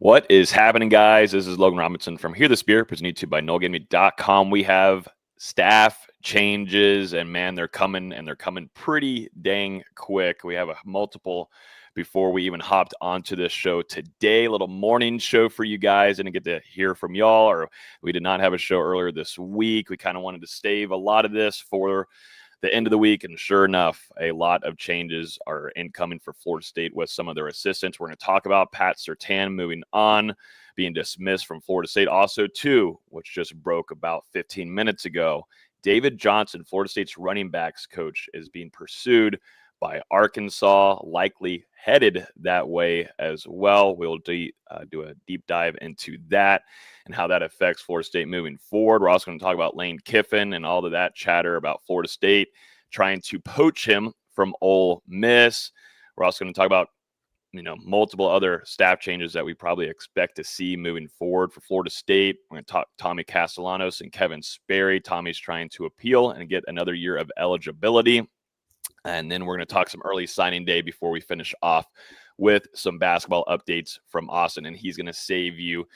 What is happening, guys? This is Logan Robinson from Hear the Spear, presented to you by NoleGameday.com. We have staff changes, and man, they're coming, and they're coming pretty dang quick. We have multiple before we even hopped onto this show today. A little morning show for you guys. Didn't get to hear from y'all, or we did not have a show earlier this week. We kind of wanted to save a lot of this for the end of the week, and sure enough, a lot of changes are incoming for Florida State with some of their assistants. We're going to talk about Pat Surtain moving on, being dismissed from Florida State. Also, too, which just broke about 15 minutes ago, David Johnson, Florida State's running backs coach, is being pursued by Arkansas, likely headed that way as well. We'll do a deep dive into that and how that affects Florida State moving forward. We're also going to talk about Lane Kiffin and all of that chatter about Florida State trying to poach him from Ole Miss. We're also going to talk about multiple other staff changes that we probably expect to see moving forward for Florida State. We're going to talk Tommy Castellanos and Kevin Sperry. Tommy's trying to appeal and get another year of eligibility. And then we're going to talk some early signing day before we finish off with some basketball updates from Austin. And he's going to save you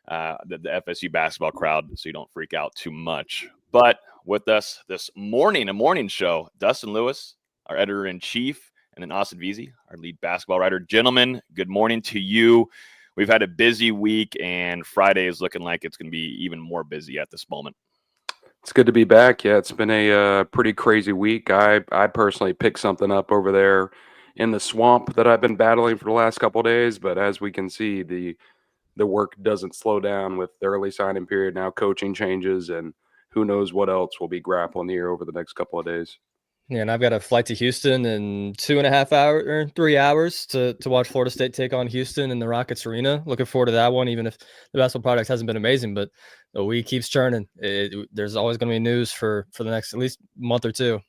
the FSU basketball crowd so you don't freak out too much. But with us this morning, a morning show, Dustin Lewis, our editor-in-chief, and then Austin Veazey, our lead basketball writer. Gentlemen, good morning to you. We've had a busy week, and Friday is looking like it's going to be even more busy at this moment. It's good to be back. Yeah, it's been a pretty crazy week. I personally picked something up over there in the swamp that I've been battling for the last couple of days. But as we can see, the work doesn't slow down with the early signing period, now coaching changes, and who knows what else we'll be grappling here over the next couple of days. Yeah, and I've got a flight to Houston in 2.5 hours or 3 hours to watch Florida State take on Houston in the Rockets Arena. Looking forward to that one, even if the basketball product hasn't been amazing. But the week keeps churning. There's always going to be news for the next at least month or two.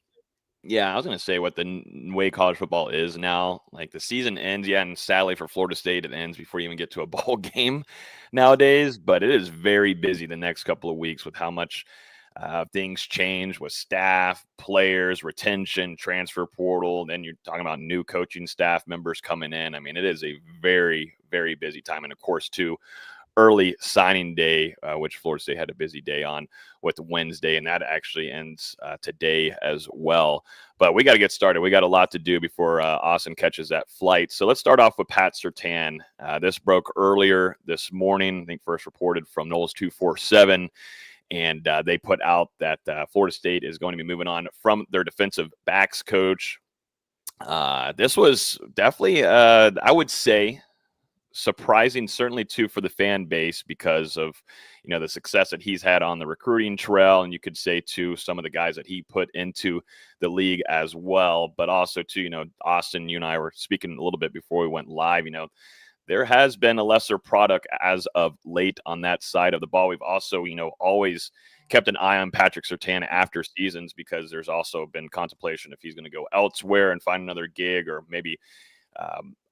Yeah, I was going to say what the way college football is now. Like the season ends, yeah, and sadly for Florida State, it ends before you even get to a bowl game nowadays. But it is very busy the next couple of weeks with how much things change with staff, players, retention, transfer portal. Then you're talking about new coaching staff members coming in. I mean, it is a very, very busy time. And of course, too, early signing day, which Florida State had a busy day on with Wednesday, and that actually ends today as well. But we got to get started. We got a lot to do before Austin catches that flight. So let's start off with Pat Surtain. This broke earlier this morning, I think first reported from Noles 247. And they put out that Florida State is going to be moving on from their defensive backs coach. This was definitely, I would say, surprising, certainly too for the fan base because of the success that he's had on the recruiting trail, and you could say too some of the guys that he put into the league as well. But also too, Austin, you and I were speaking a little bit before we went live. There has been a lesser product as of late on that side of the ball. We've also, always kept an eye on Patrick Surtain after seasons because there's also been contemplation if he's going to go elsewhere and find another gig or maybe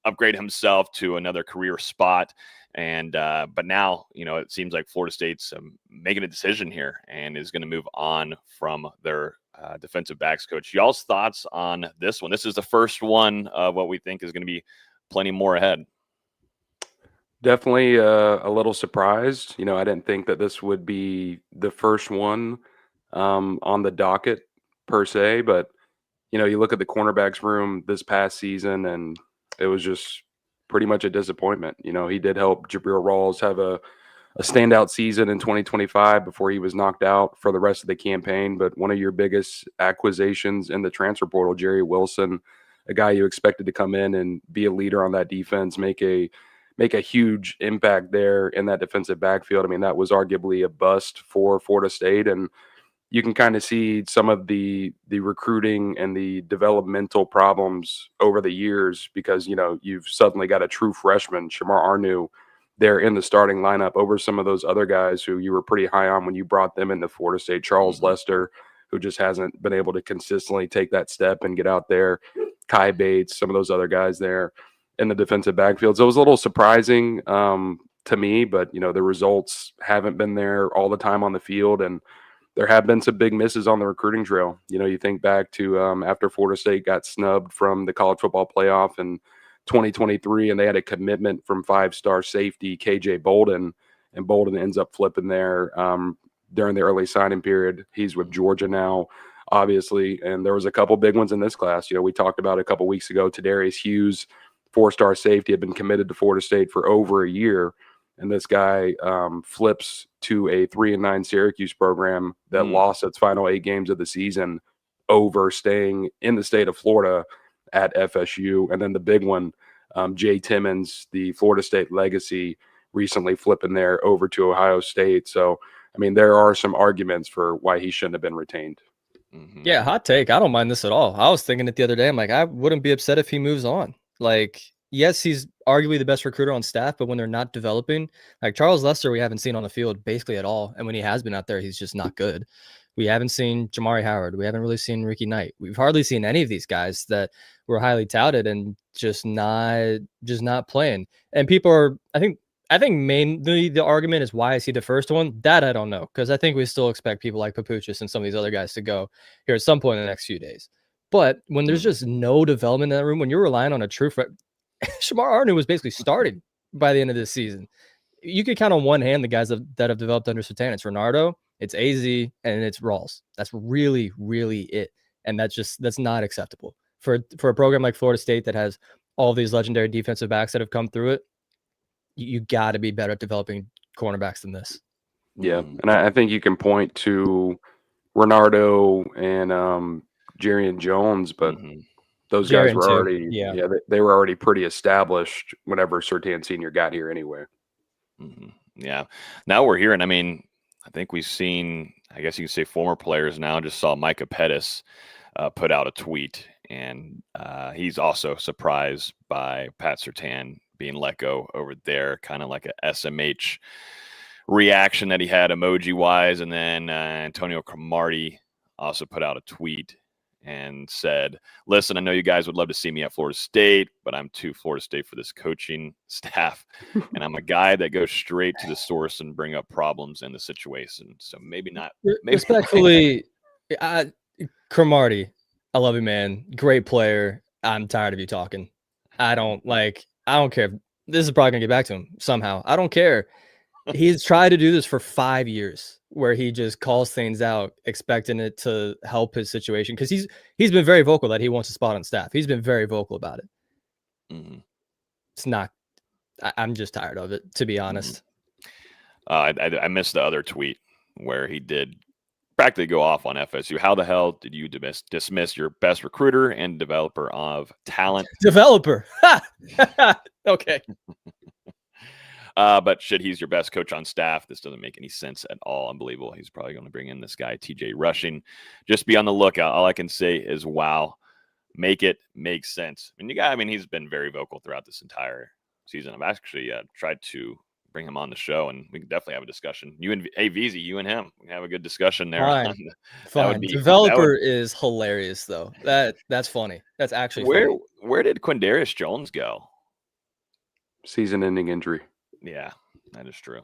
upgrade himself to another career spot. And but now, it seems like Florida State's making a decision here and is going to move on from their defensive backs coach. Y'all's thoughts on this one? This is the first one of what we think is going to be plenty more ahead. Definitely a little surprised. I didn't think that this would be the first one on the docket per se, but you look at the cornerbacks room this past season and it was just pretty much a disappointment. He did help Jabril Rawls have a standout season in 2025 before he was knocked out for the rest of the campaign. But one of your biggest acquisitions in the transfer portal, Jerry Wilson, a guy you expected to come in and be a leader on that defense, make a huge impact there in that defensive backfield. I mean, that was arguably a bust for Florida State. And you can kind of see some of the recruiting and the developmental problems over the years because, you've suddenly got a true freshman, Shamar Arnu, there in the starting lineup over some of those other guys who you were pretty high on when you brought them into Florida State. Charles Lester, who just hasn't been able to consistently take that step and get out there. Kai Bates, some of those other guys there in the defensive backfield. So it was a little surprising to me, but, the results haven't been there all the time on the field. And there have been some big misses on the recruiting trail. You think back to after Florida State got snubbed from the college football playoff in 2023, and they had a commitment from 5-star safety KJ Bolden, and Bolden ends up flipping there during the early signing period. He's with Georgia now, obviously, and there was a couple big ones in this class. We talked about a couple weeks ago, Tadarius Hughes, 4-star safety, had been committed to Florida State for over a year, and this guy flips to a 3-9 Syracuse program that lost its final 8 games of the season over staying in the state of Florida at FSU. And then the big one, Jay Timmons, the Florida State legacy, recently flipping there over to Ohio State. So, I mean, there are some arguments for why he shouldn't have been retained. Yeah, hot take. I don't mind this at all. I was thinking it the other day. I'm like, I wouldn't be upset if he moves on. Like, yes, he's arguably the best recruiter on staff, but when they're not developing, like Charles Lester, we haven't seen on the field basically at all. And when he has been out there, he's just not good. We haven't seen Jamari Howard. We haven't really seen Ricky Knight. We've hardly seen any of these guys that were highly touted and just not playing. And people are, I think mainly the argument is, why is he the first one? That I don't know, because I think we still expect people like Papuchis and some of these other guys to go here at some point in the next few days. But when there's just no development in that room, when you're relying on a true Shamar Arnu was basically started by the end of this season. You could count on one hand the guys that have developed under Sertan. It's Renardo, it's AZ, and it's Rawls. That's really, really it. And that's not acceptable for a program like Florida State that has all these legendary defensive backs that have come through it. You got to be better at developing cornerbacks than this. Yeah, and I think you can point to Renardo and Jerian Jones, but those guys were already they were already pretty established whenever Sertan Sr. got here anyway. Yeah. Now we're hearing, I mean, I think we've seen, I guess you can say former players now. Just saw Micah Pettis put out a tweet, and he's also surprised by Pat Sertan being let go over there, kind of like a SMH reaction that he had emoji-wise. And then Antonio Cromartie also put out a tweet and said, listen, I know you guys would love to see me at Florida State, but I'm too Florida State for this coaching staff. And I'm a guy that goes straight to the source and bring up problems in the situation. So maybe not. Respectfully, Cromartie, I love you, man. Great player. I'm tired of you talking. I don't care. This is probably going to get back to him somehow. I don't care. He's tried to do this for 5 years, where he just calls things out, expecting it to help his situation. Because he's been very vocal that he wants a spot on staff. He's been very vocal about it. It's not. I'm just tired of it, to be honest. I missed the other tweet where he did practically go off on FSU. How the hell did you dismiss your best recruiter and developer of talent? Developer. Okay. But shit, he's your best coach on staff. This doesn't make any sense at all. Unbelievable. He's probably going to bring in this guy, TJ Rushing. Just be on the lookout. All I can say is, wow, make it make sense. He's been very vocal throughout this entire season. I've actually tried to bring him on the show, and we can definitely have a discussion. VZ, you and him, we can have a good discussion there. Fine. Developer is hilarious, though. That's funny. That's actually funny. Where did Quindarius Jones go? Season-ending injury. Yeah, that is true.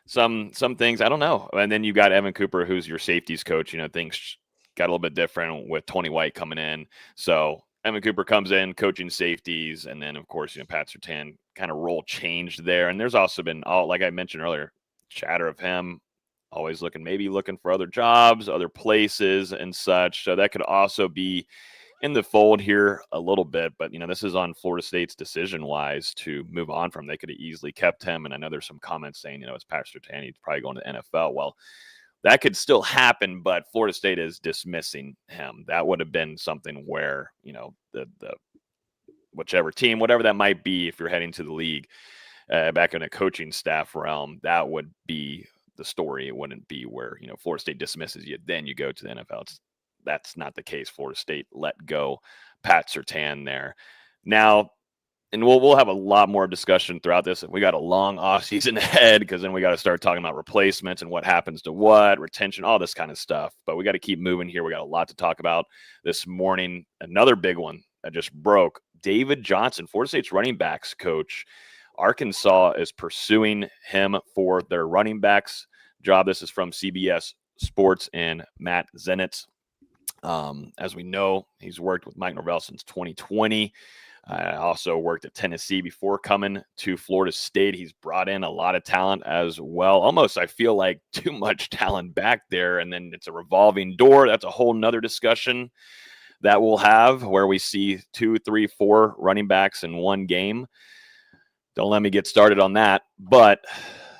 Some things, I don't know. And then you got Evan Cooper, who's your safeties coach. Things got a little bit different with Tony White coming in. So Evan Cooper comes in coaching safeties, and then of course Pat Sertan kind of role changed there. And there's also been, like I mentioned earlier, chatter of him always looking for other jobs, other places, and such. So that could also be in the fold here a little bit, but this is on Florida State's decision wise to move on from. They could have easily kept him, and I know there's some comments saying it's Pat Sertan, he's probably going to the NFL. Well, that could still happen, but Florida State is dismissing him. That would have been something where the whichever team, whatever that might be, if you're heading to the league back in a coaching staff realm, that would be the story. It wouldn't be where Florida State dismisses you, then you go to the NFL. That's not the case. Florida State let go Pat Sertan there. Now, and we'll have a lot more discussion throughout this. We got a long offseason ahead, because then we got to start talking about replacements and what happens to what, retention, all this kind of stuff. But we got to keep moving here. We got a lot to talk about this morning. Another big one that just broke. David Johnson, Florida State's running backs coach. Arkansas is pursuing him for their running backs job. This is from CBS Sports and Matt Zenitz. As we know, he's worked with Mike Norvell since 2020. Also worked at Tennessee before coming to Florida State. He's brought in a lot of talent as well. Almost, I feel like, too much talent back there. And then it's a revolving door. That's a whole nother discussion that we'll have, where we see 2, 3, 4 running backs in one game. Don't let me get started on that. But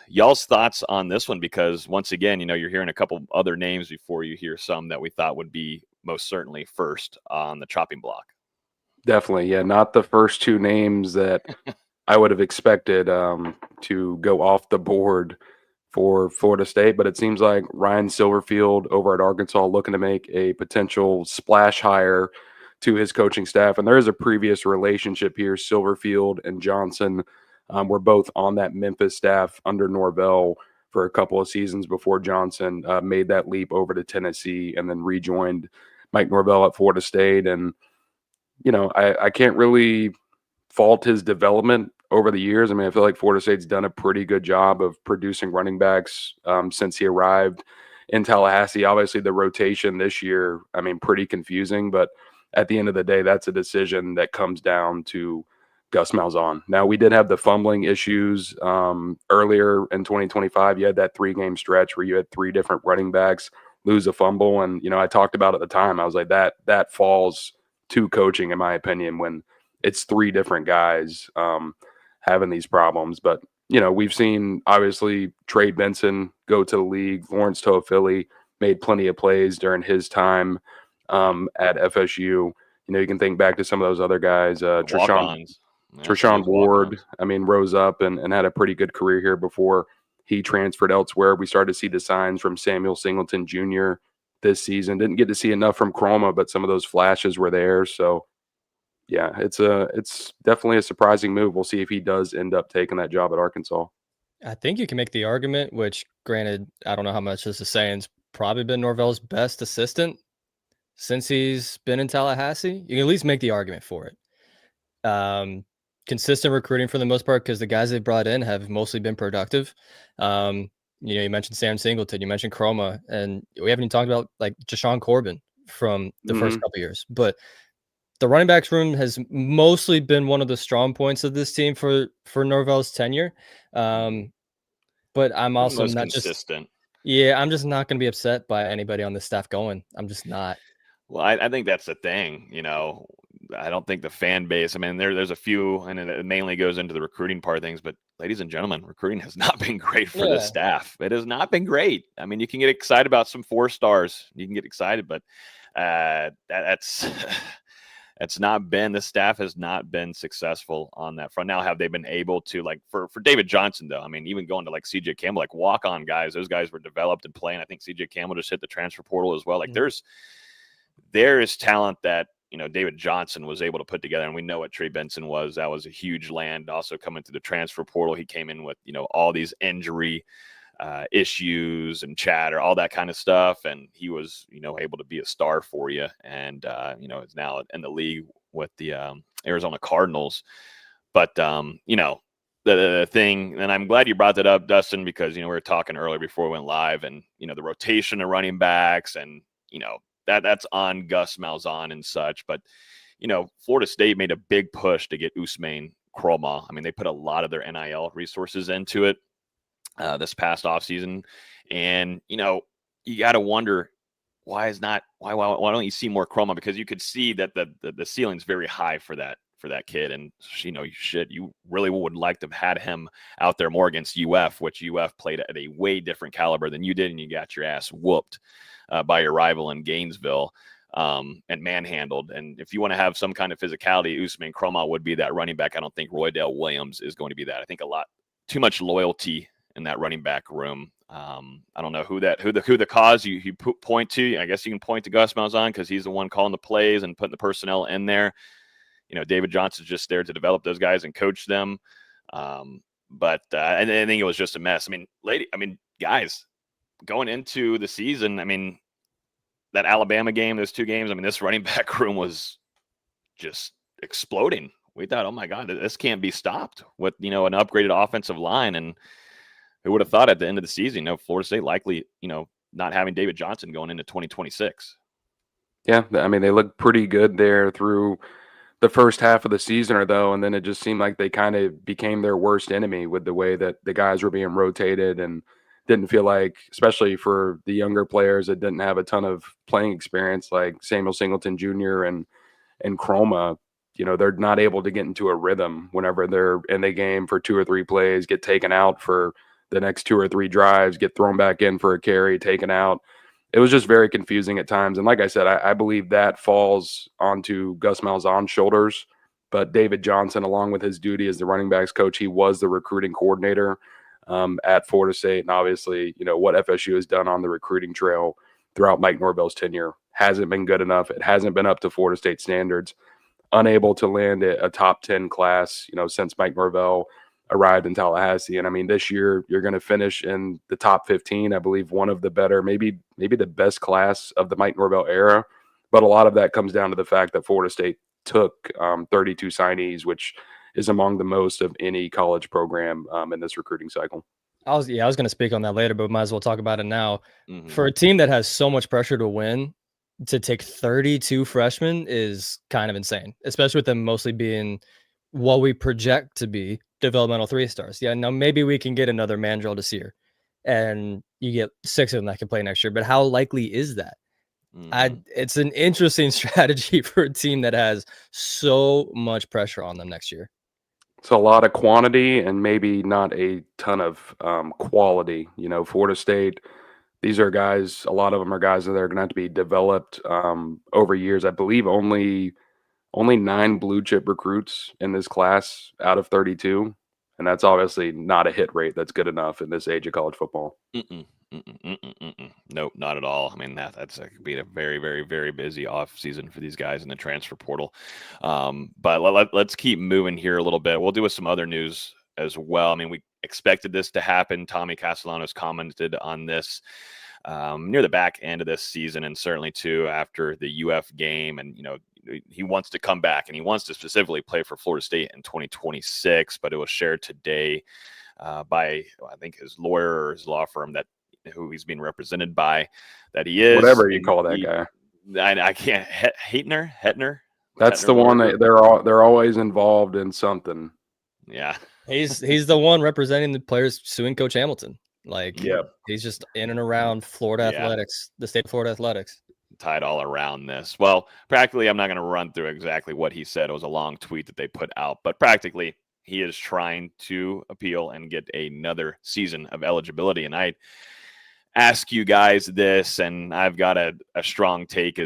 y'all's thoughts on this one, because once again, you're hearing a couple other names before you hear some that we thought would be most certainly first on the chopping block. Definitely. Yeah. Not the first 2 names that I would have expected to go off the board for Florida State, but it seems like Ryan Silverfield over at Arkansas looking to make a potential splash hire to his coaching staff. And there is a previous relationship here. Silverfield and Johnson were both on that Memphis staff under Norvell for a couple of seasons before Johnson made that leap over to Tennessee and then rejoined Mike Norvell at Florida State. And, I can't really fault his development over the years. I mean, I feel like Florida State's done a pretty good job of producing running backs since he arrived in Tallahassee. Obviously, the rotation this year, pretty confusing, but at the end of the day, that's a decision that comes down to Gus Malzahn. Now, we did have the fumbling issues earlier in 2025. You had that 3-game stretch where you had 3 different running backs lose a fumble. And, I talked about at the time, I was like, that falls to coaching, in my opinion, when it's 3 different guys having these problems. But, we've seen, obviously, Trey Benson go to the league. Lawrence Toafili made plenty of plays during his time at FSU. You can think back to some of those other guys. Treshaun Ward, rose up and had a pretty good career here before he transferred elsewhere. We started to see the signs from Samuel Singleton Jr. this season. Didn't get to see enough from Chroma, but some of those flashes were there. So, yeah, it's definitely a surprising move. We'll see if he does end up taking that job at Arkansas. I think you can make the argument, which granted, I don't know how much this is saying, it's probably been Norvell's best assistant since he's been in Tallahassee. You can at least make the argument for it. Consistent recruiting for the most part, because the guys they brought in have mostly been productive. You mentioned Sam Singleton, you mentioned Chroma, and we haven't even talked about like Jashawn Corbin from the first couple years. But the running backs room has mostly been one of the strong points of this team for Norvell's tenure. But I'm also not consistent. I'm just not going to be upset by anybody on the staff going. I'm just not. Well, I think that's the thing. I don't think the fan base, there's a few, and it mainly goes into the recruiting part of things, but ladies and gentlemen, recruiting has not been great for the staff. It has not been great. You can get excited about some 4 stars. You can get excited, but that's not been, the staff has not been successful on that front. Now, have they been able to, like, for David Johnson, though, even going to like CJ Campbell, like walk-on guys, those guys were developed and playing. I think CJ Campbell just hit the transfer portal as well. Like there is talent that, David Johnson was able to put together, and we know what Trey Benson was. That was a huge land. Also coming through the transfer portal, he came in with, all these injury issues and chatter, all that kind of stuff, and he was, able to be a star for you. And is now in the league with the Arizona Cardinals. But the thing, and I'm glad you brought that up, Dustin, because we were talking earlier before we went live, and the rotation of running backs, and that's on Gus Malzahn and such. But, Florida State made a big push to get Ousmane Chroma. They put a lot of their NIL resources into it this past offseason. And, you got to wonder, why don't you see more Chroma? Because you could see that the ceiling's very high for that kid. And, you really would like to have had him out there more against UF, which UF played at a way different caliber than you did, and you got your ass whooped by your rival in Gainesville and manhandled. And if you want to have some kind of physicality, Ousmane Chroma would be that running back. I don't think Roydell Williams is going to be that. I think a lot too much loyalty in that running back room. I don't know who the cause you point to. I guess you can point to Gus Malzahn because he's the one calling the plays and putting the personnel in there. David Johnson's just there to develop those guys and coach them. But I think it was just a mess. Guys, going into the season, that Alabama game, those 2 games, this running back room was just exploding. We thought, oh my God, this can't be stopped with, an upgraded offensive line. And who would have thought at the end of the season, Florida State likely, not having David Johnson going into 2026. Yeah, I mean, they looked pretty good there through the first half of the season or though, and then it just seemed like they kind of became their worst enemy with the way that the guys were being rotated and didn't feel like, especially for the younger players that didn't have a ton of playing experience like Samuel Singleton Jr. and Chroma, they're not able to get into a rhythm whenever they're in the game for 2 or 3 plays, get taken out for the next 2 or 3 drives, get thrown back in for a carry, taken out. It was just very confusing at times. And like I said, I believe that falls onto Gus Malzahn's shoulders. But David Johnson, along with his duty as the running backs coach, he was the recruiting coordinator at Florida State. And obviously, what FSU has done on the recruiting trail throughout Mike Norvell's tenure hasn't been good enough. It hasn't been up to Florida State standards. Unable to land a top 10 class, since Mike Norvell arrived in Tallahassee. And I mean, this year you're going to finish in the top 15. I believe one of the better, maybe the best class of the Mike Norvell era. But a lot of that comes down to the fact that Florida State took 32 signees, which is among the most of any college program in this recruiting cycle. I was going to speak on that later, but might as well talk about it now. Mm-hmm. For a team that has so much pressure to win, to take 32 freshmen is kind of insane, especially with them mostly being what we project to be developmental 3-stars. Yeah, now maybe we can get another Mandrell this year, and you get 6 of them that can play next year. But how likely is that? Mm-hmm. It's an interesting strategy for a team that has so much pressure on them next year. So a lot of quantity and maybe not a ton of quality. Florida State, these are guys, a lot of them are guys that are going to have to be developed over years. I believe only 9 blue chip recruits in this class out of 32. And that's obviously not a hit rate that's good enough in this age of college football. Nope, not at all. I mean, that's could be a very, very, very busy off season for these guys in the transfer portal. But let's keep moving here a little bit. We'll do with some other news as well. I mean, we expected this to happen. Tommy Castellanos commented on this near the back end of this season, and certainly too after the UF game. And he wants to come back, and he wants to specifically play for Florida State in 2026. But it was shared today by, I think, his lawyer or his law firm who he's being represented by, that he is whatever you call that guy. I can't. Hetner. That's the one that they're always involved in something. Yeah, he's the one representing the players suing Coach Hamilton. Like, yeah, he's just in and around Florida athletics, the state of Florida athletics. Tied all around this. Well, practically, I'm not going to run through exactly what he said. It was a long tweet that they put out, but practically, he is trying to appeal and get another season of eligibility. And I ask you guys this, and I've got a strong take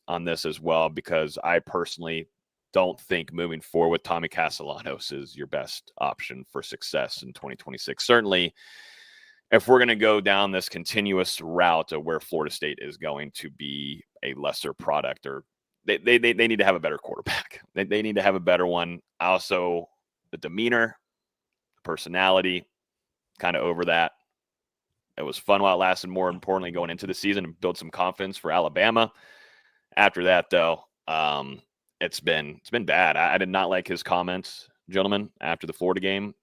on this as well, because I personally don't think moving forward with Tommy Castellanos is your best option for success in 2026. Certainly, if we're going to go down this continuous route of where Florida State is going to be a lesser product, or they need to have a better quarterback. They need to have a better one. Also, the demeanor, the personality, kind of over that. It was fun while it lasted. More importantly, going into the season and build some confidence for Alabama. After that, though, it's been bad. I did not like his comments, gentlemen, after the Florida game.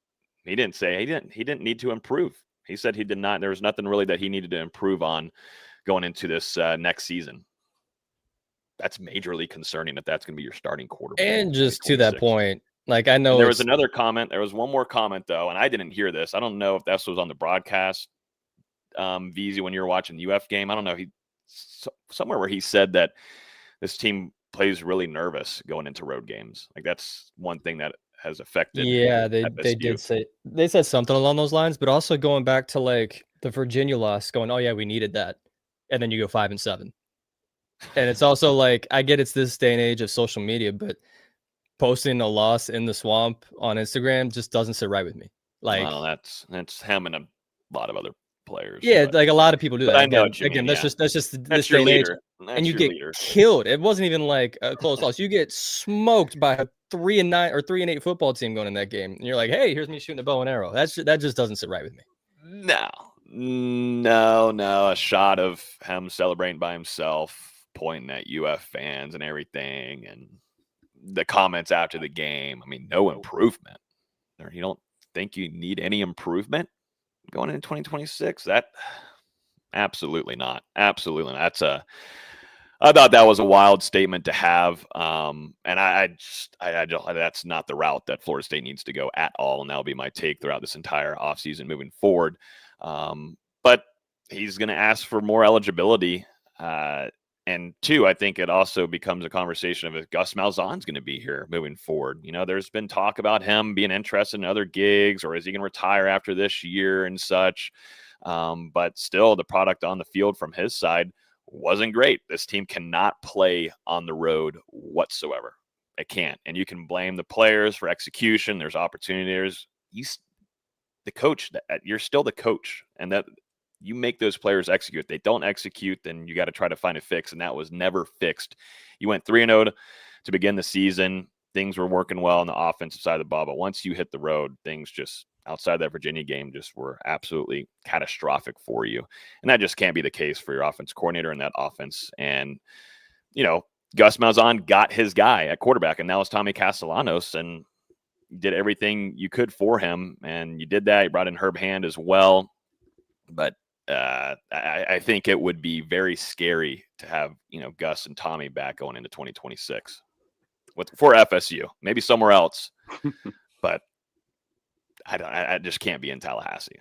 He didn't say he didn't need to improve. He said he did not. There was nothing really that he needed to improve on going into this next season. That's majorly concerning if that's going to be your starting quarterback. And just to that point, like, I know there was another comment. There was one more comment, though, and I didn't hear this. I don't know if this was on the broadcast, VZ, when you were watching the UF game. I don't know. Somewhere where he said that this team plays really nervous going into road games. Like, that's one thing that has affected. Yeah, they did say, they said something along those lines, but also going back to like the Virginia loss, going, oh yeah, we needed that. And then you go 5-7. And it's also like, I get it's this day and age of social media, but posting a loss in the swamp on Instagram just doesn't sit right with me. Like, well, that's him and a lot of other players. Yeah, like a lot of people do that. I know what you mean, that's just this that's day your and age. leader. And you get killed. It wasn't even like a close loss. You get smoked by a 3-9 or 3-8 football team going in that game. And you're like, hey, here's me shooting a bow and arrow. That just doesn't sit right with me. No. A shot of him celebrating by himself, pointing at UF fans and everything, and the comments after the game. I mean, no improvement. You don't think you need any improvement going into 2026? That absolutely not. Absolutely not. I thought that was a wild statement to have. And I don't, that's not the route that Florida State needs to go at all. And that'll be my take throughout this entire offseason moving forward. But he's going to ask for more eligibility. And two, I think it also becomes a conversation of if Gus Malzahn's going to be here moving forward. You know, there's been talk about him being interested in other gigs, or is he going to retire after this year and such. But still, the product on the field from his side wasn't great. This team cannot play on the road whatsoever. It can't. And you can blame the players for execution. There's opportunities. The coach, you're still the coach, and that you make those players execute. If they don't execute, then you got to try to find a fix, and that was never fixed. You went 3-0 to begin the season. Things were working well on the offensive side of the ball, but once you hit the road, things just outside that Virginia game just were absolutely catastrophic for you. And that just can't be the case for your offense coordinator in that offense. And, you know, Gus Malzahn got his guy at quarterback, and that was Tommy Castellanos, and you did everything you could for him. And you did that. You brought in Herb Hand as well. But I think it would be very scary to have, you know, Gus and Tommy back going into 2026 for FSU, maybe somewhere else, but I just can't be in Tallahassee.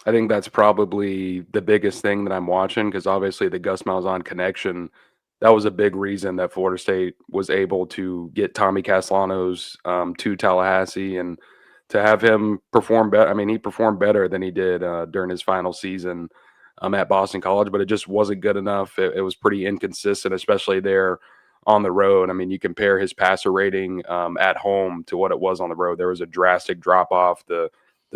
I think that's probably the biggest thing that I'm watching, because obviously the Gus Malzahn connection, that was a big reason that Florida State was able to get Tommy Castellanos to Tallahassee and to have him perform better. I mean, he performed better than he did during his final season at Boston College, but it just wasn't good enough. It was pretty inconsistent, especially there on the road. I mean, you compare his passer rating at home to what it was on the road. There was a drastic drop off. The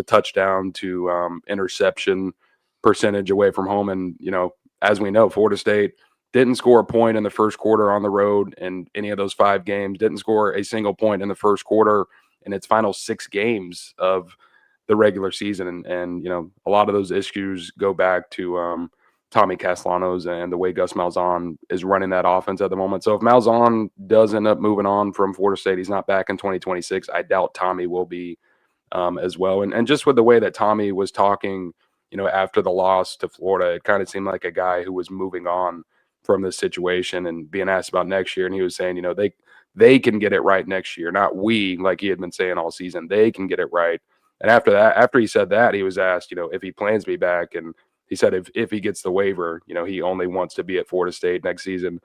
touchdown to interception percentage away from home. And, you know, as we know, Florida State didn't score a point in the first quarter on the road in any of those 5 games, didn't score a single point in the first quarter in its final 6 games of the regular season. And you know, a lot of those issues go back to Tommy Castellanos and the way Gus Malzahn is running that offense at the moment. So if Malzahn does end up moving on from Florida State, he's not back in 2026. I doubt Tommy will be as well. And just with the way that Tommy was talking, you know, after the loss to Florida, it kind of seemed like a guy who was moving on from this situation and being asked about next year. And he was saying, you know, they can get it right next year, not we, like he had been saying all season. They can get it right. And after he said that, he was asked, you know, if he plans to be back. And he said if he gets the waiver, you know, he only wants to be at Florida State next season.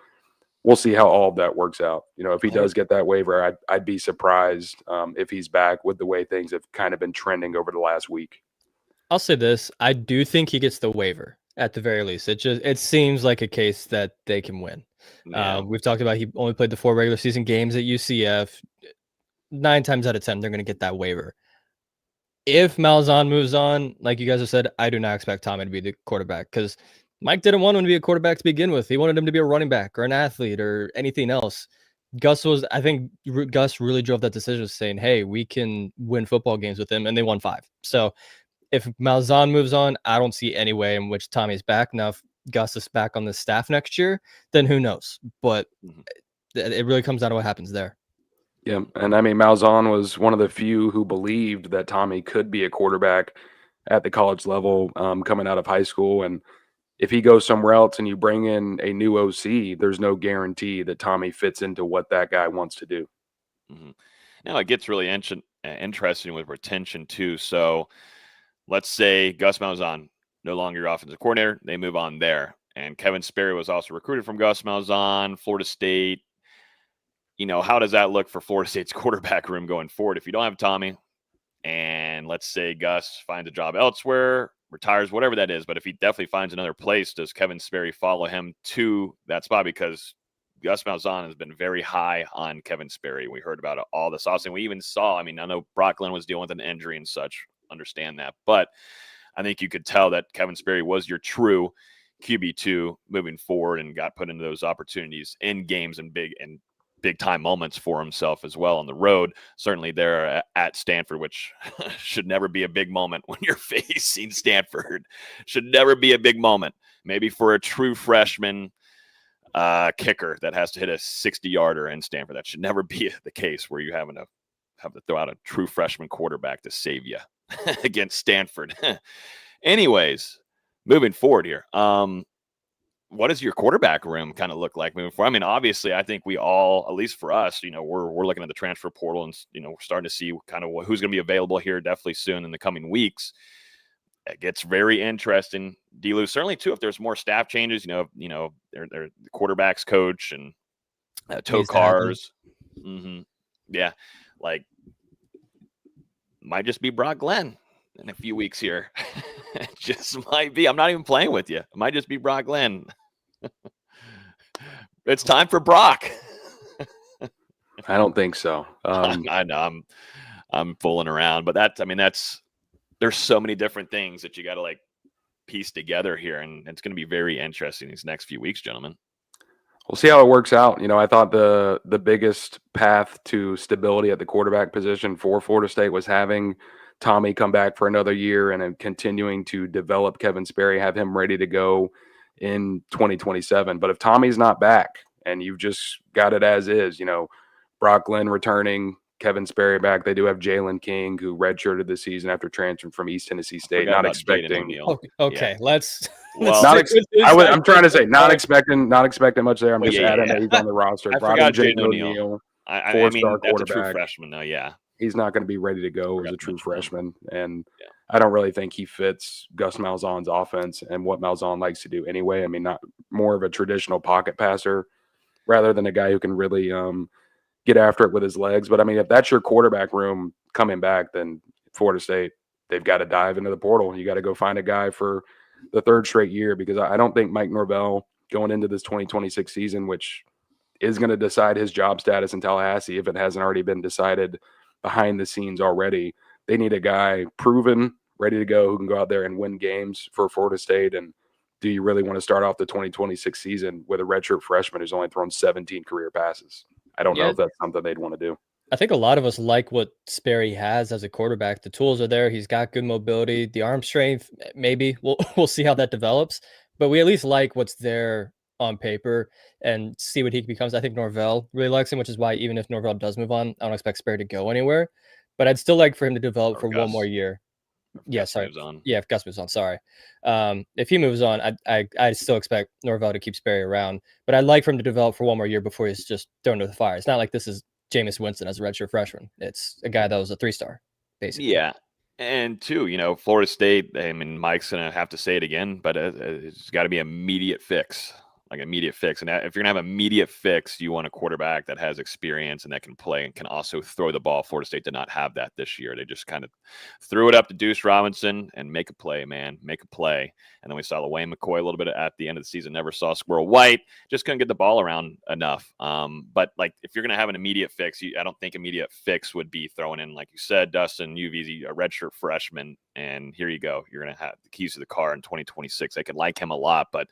We'll see how all of that works out. You know, if he does get that waiver, I'd be surprised if he's back with the way things have kind of been trending over the last week. I'll say this. I do think he gets the waiver at the very least. It seems like a case that they can win. Yeah. We've talked about he only played the 4 regular season games at UCF. 9 times out of 10, they're going to get that waiver. If Malzahn moves on, like you guys have said, I do not expect Tommy to be the quarterback, because Mike didn't want him to be a quarterback to begin with. He wanted him to be a running back or an athlete or anything else. I think Gus really drove that decision, saying, hey, we can win football games with him, and they won 5. So if Malzahn moves on, I don't see any way in which Tommy's back. Now, if Gus is back on the staff next year, then who knows? But it really comes down to what happens there. Yeah, and I mean, Malzahn was one of the few who believed that Tommy could be a quarterback at the college level coming out of high school. And if he goes somewhere else and you bring in a new OC, there's no guarantee that Tommy fits into what that guy wants to do. Mm-hmm. Now, it gets really interesting with retention, too. So let's say Gus Malzahn, no longer your offensive coordinator. They move on there. And Kevin Sperry was also recruited from Gus Malzahn, Florida State. You know, how does that look for Florida State's quarterback room going forward? If you don't have Tommy, and let's say Gus finds a job elsewhere, retires, whatever that is, but if he definitely finds another place, does Kevin Sperry follow him to that spot? Because Gus Malzahn has been very high on Kevin Sperry. We heard about it all this offseason. We even saw, I mean, I know Brock Glenn was dealing with an injury and such, understand that, but I think you could tell that Kevin Sperry was your true QB2 moving forward and got put into those opportunities in games and big time moments for himself as well on the road. Certainly there at Stanford, which should never be a big moment when you're facing Stanford. Should never be a big moment. Maybe for a true freshman kicker that has to hit a 60-yarder in Stanford. That should never be the case where you have to throw out a true freshman quarterback to save you against Stanford. Anyways, moving forward here. what does your quarterback room kind of look like moving forward? I mean, obviously, I think we all, at least for us, we're looking at the transfer portal and, we're starting to see kind of who's going to be available here definitely soon in the coming weeks. It gets very interesting. D-Lou, certainly too, if there's more staff changes, they're the quarterbacks coach and tow cars. Mm-hmm. Yeah. Like, might just be Brock Glenn in a few weeks here. It just might be. I'm not even playing with you. It might just be Brock Glenn. It's time for Brock. I don't think so. I know I'm fooling around, but there's so many different things that you got to like piece together here, and it's going to be very interesting these next few weeks, gentlemen. We'll see how it works out. I thought the biggest path to stability at the quarterback position for Florida State was having Tommy come back for another year and then continuing to develop Kevin Sperry, have him ready to go in 2027. But if Tommy's not back and you've just got it as is, Brock Glenn returning, Kevin Sperry back. They do have Jalen King, who redshirted this season after transferring from East Tennessee State. Not expecting. Okay, let's. Well, I'm trying to say not expecting much there. I'm just adding that he's on the roster. I forgot Jaden O'Neal. I mean, that's a true freshman, though. Yeah, he's not going to be ready to go as a true freshman, and I don't really think he fits Gus Malzahn's offense and what Malzahn likes to do anyway. I mean, not more of a traditional pocket passer rather than a guy who can really get after it with his legs. But I mean, if that's your quarterback room coming back, then Florida State, they've got to dive into the portal. You got to go find a guy for the third straight year, because I don't think Mike Norvell going into this 2026 season, which is going to decide his job status in Tallahassee, if it hasn't already been decided behind the scenes already, they need a guy proven, ready to go, who can go out there and win games for Florida State. And do you really want to start off the 2026 season with a redshirt freshman who's only thrown 17 career passes? I don't know if that's something they'd want to do. I think a lot of us like what Sperry has as a quarterback. The tools are there. He's got good mobility, the arm strength. Maybe we'll see how that develops, but we at least like what's there on paper and see what he becomes. I think Norvell really likes him, which is why even if Norvell does move on, I don't expect Sperry to go anywhere. But I'd still like for him to develop for one more year. Yeah, sorry. Yeah, if Gus moves on, sorry. If he moves on, I still expect Norvell to keep Sperry around. But I'd like for him to develop for one more year before he's just thrown to the fire. It's not like this is Jameis Winston as a redshirt freshman. It's a guy that was a 3-star, basically. Yeah. And two, Florida State, I mean, Mike's going to have to say it again, but it's got to be immediate fix. Like immediate fix. And if you're going to have immediate fix, you want a quarterback that has experience and that can play and can also throw the ball. Florida State did not have that this year. They just kind of threw it up to Deuce Robinson and make a play, man. Make a play. And then we saw LaWayne McCoy a little bit at the end of the season. Never saw Squirrel White. Just couldn't get the ball around enough. But like if you're going to have an immediate fix, I don't think immediate fix would be throwing in, like you said, Dustin, UVZ, a redshirt freshman. And here you go. You're going to have the keys to the car in 2026. I could like him a lot, but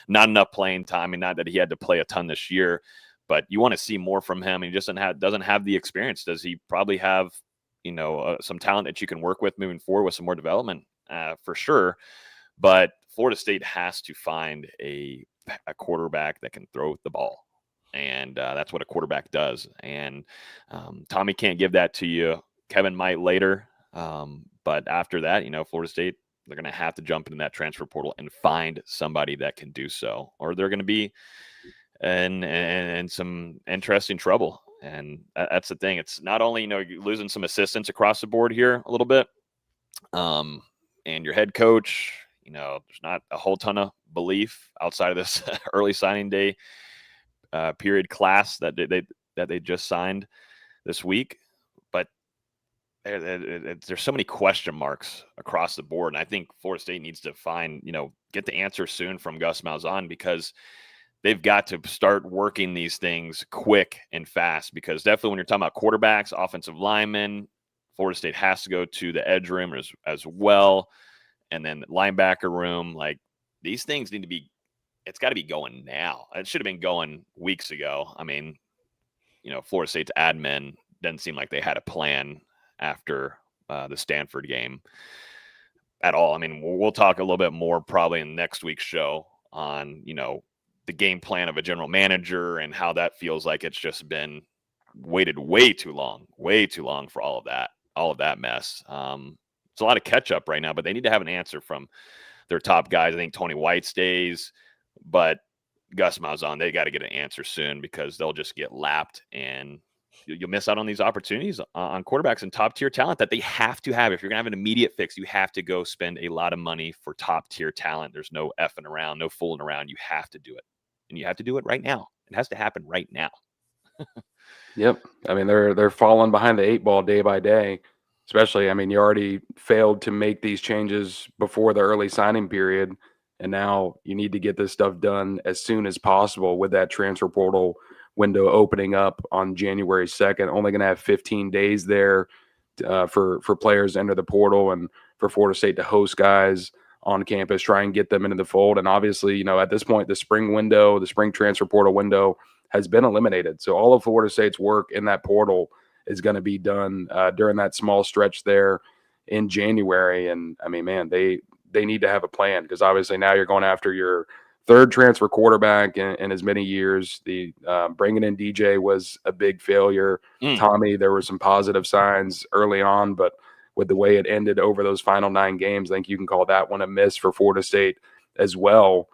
not enough playing time. I mean, not that he had to play a ton this year, but you want to see more from him. He just doesn't have the experience. Does he probably have, some talent that you can work with moving forward with some more development for sure. But Florida State has to find a quarterback that can throw the ball. And that's what a quarterback does. And Tommy can't give that to you. Kevin might later. But after that, Florida State, they're going to have to jump into that transfer portal and find somebody that can do so, or they're going to be in some interesting trouble. And that's the thing. It's not only, you're losing some assistants across the board here a little bit. And your head coach, there's not a whole ton of belief outside of this early signing day period class that they just signed this week. There's so many question marks across the board. And I think Florida State needs to get the answer soon from Gus Malzahn, because they've got to start working these things quick and fast, because definitely when you're talking about quarterbacks, offensive linemen, Florida State has to go to the edge room as well. And then the linebacker room, like these things need to be, it's got to be going now. It should have been going weeks ago. I mean, Florida State's admin doesn't seem like they had a plan after the Stanford game at all. I mean, we'll talk a little bit more probably in next week's show on, the game plan of a general manager and how that feels like it's just been waited way too long for all of that mess. It's a lot of catch up right now, but they need to have an answer from their top guys. I think Tony White stays, but Gus Malzahn, they got to get an answer soon because they'll just get lapped and you'll miss out on these opportunities on quarterbacks and top tier talent that they have to have. If you're going to have an immediate fix, you have to go spend a lot of money for top tier talent. There's no effing around, no fooling around. You have to do it, and you have to do it right now. It has to happen right now. Yep. I mean, they're falling behind the 8 ball day by day. Especially, I mean, you already failed to make these changes before the early signing period, and now you need to get this stuff done as soon as possible with that transfer portal window opening up on January 2nd. Only going to have 15 days there for players to enter the portal and for Florida State to host guys on campus, try and get them into the fold. And obviously, at this point, the spring transfer portal window has been eliminated. So all of Florida State's work in that portal is going to be done during that small stretch there in January. And I mean, man, they need to have a plan because obviously now you're going after your third transfer quarterback in as many years. The bringing in DJ was a big failure. Tommy, there were some positive signs early on, but with the way it ended over those final 9 games, I think you can call that one a miss for Florida State as well.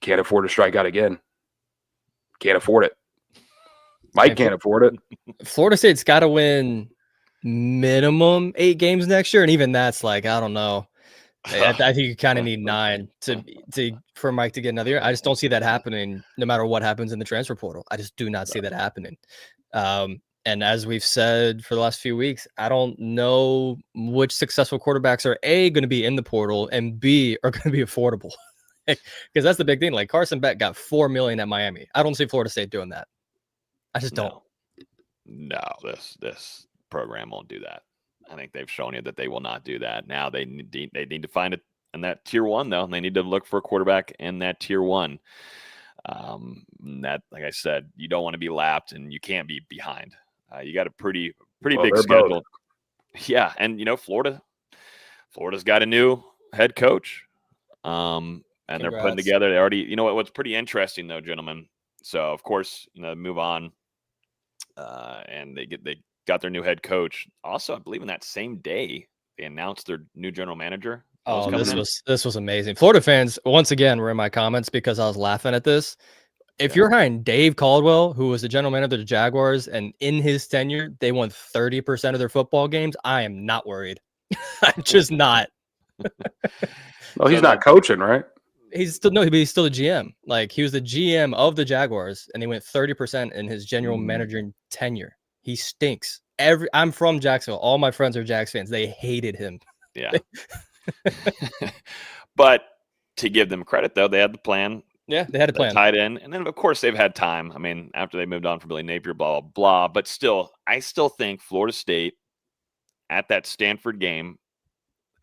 Can't afford to strike out again. Can't afford it. Mike can't afford it. Florida State's got to win minimum 8 games next year, and even that's like, I don't know. I think you kind of need 9 for Mike to get another year. I just don't see that happening no matter what happens in the transfer portal. I just do not see that happening. And as we've said for the last few weeks, I don't know which successful quarterbacks are A, going to be in the portal, and B, are going to be affordable. Because that's the big thing. Like Carson Beck got $4 million at Miami. I don't see Florida State doing that. I just don't. No, this program won't do that. I think they've shown you that they will not do that. Now they need to find it in that tier 1 though. They need to look for a quarterback in that tier 1. That, like I said, you don't want to be lapped and you can't be behind. You got a pretty big schedule. Both. Yeah, and Florida's got a new head coach. And Congrats. They're putting together. They already, what's pretty interesting though, gentlemen. So of course, move on. And they got their new head coach. Also, I believe in that same day they announced their new general manager. Oh, this was amazing. Florida fans, once again, were in my comments because I was laughing at this. If you're hiring Dave Caldwell, who was the general manager of the Jaguars, and in his tenure they won 30% of their football games, I am not worried. I'm just not. Well, he's not coaching, right? He's still the GM. Like he was the GM of the Jaguars, and they went 30% in his general manager tenure. He stinks. I'm from Jacksonville. All my friends are Jags fans. They hated him. Yeah. But to give them credit, though, they had the plan. Yeah, they had a plan. Tied in. And then, of course, they've had time. I mean, after they moved on from Billy Napier, blah, blah, blah. But still, I still think Florida State at that Stanford game,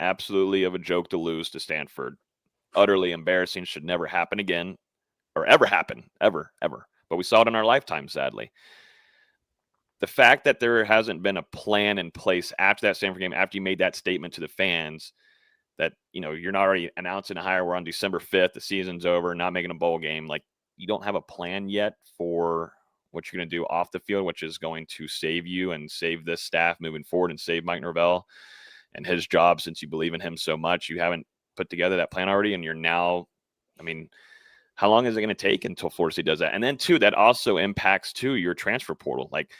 absolutely of a joke to lose to Stanford. Utterly embarrassing. Should never happen again. Or ever happen. Ever. But we saw it in our lifetime, sadly. The fact that there hasn't been a plan in place after that Stanford game, after you made that statement to the fans, that, you're not already announcing a hire. We're on December 5th. The season's over, not making a bowl game. Like, you don't have a plan yet for what you're going to do off the field, which is going to save you and save this staff moving forward and save Mike Norvell and his job since you believe in him so much. You haven't put together that plan already, and you're now, how long is it going to take until Florida State does that? And then, too, that also impacts, too, your transfer portal. Like,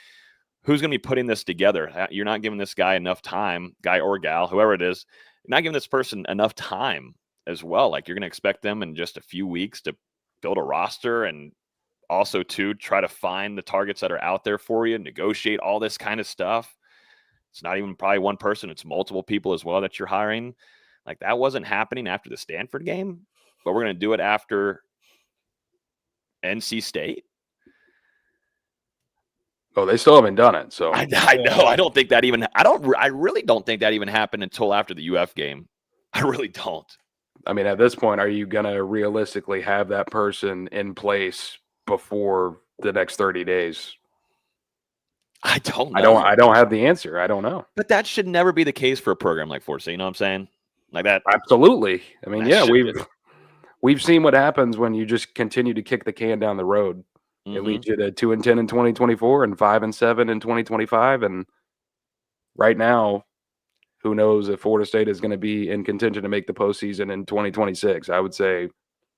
who's going to be putting this together? You're not giving this guy enough time, guy or gal, whoever it is, not giving this person enough time as well. Like, you're going to expect them in just a few weeks to build a roster and also to try to find the targets that are out there for you, negotiate all this kind of stuff. It's not even probably one person. It's multiple people as well that you're hiring. Like, that wasn't happening after the Stanford game, but we're going to do it after NC State. Oh, they still haven't done it. So I know. I really don't think that even happened until after the UF game. I really don't. At this point, are you going to realistically have that person in place before the next 30 days? I don't know. I don't have the answer. I don't know. But that should never be the case for a program like Florida State. You know what I'm saying? Like that. Absolutely. We've seen what happens when you just continue to kick the can down the road. It leads you to 2-10 in 2024 and 5-7 in 2025. And right now, who knows if Florida State is going to be in contention to make the postseason in 2026? I would say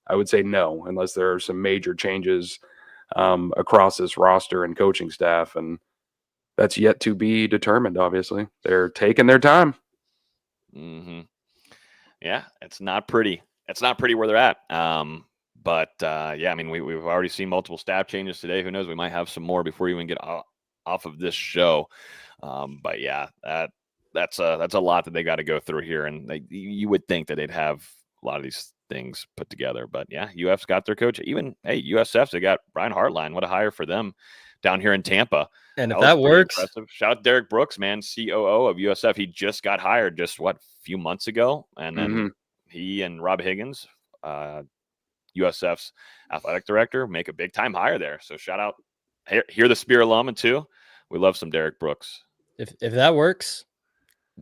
I would say no, unless there are some major changes across this roster and coaching staff, and that's yet to be determined. Obviously, they're taking their time. Mm-hmm. Yeah, it's not pretty. It's not pretty where they're at. But yeah, I mean, we've already seen multiple staff changes today. Who knows? We might have some more before we even get off of this show. But yeah, that's a lot that they got to go through here, and you would think that they'd have a lot of these things put together. But yeah, UF's got their coach. Even USF's, they got Brian Hartline. What a hire for them down here in Tampa. And if that works, impressive. Shout out Derek Brooks, man, COO of USF. He just got hired just a few months ago, and then he and Rob Higgins, USF's athletic director, make a big time hire there. So shout out here the Spear alum too. We love some Derek Brooks. If that works,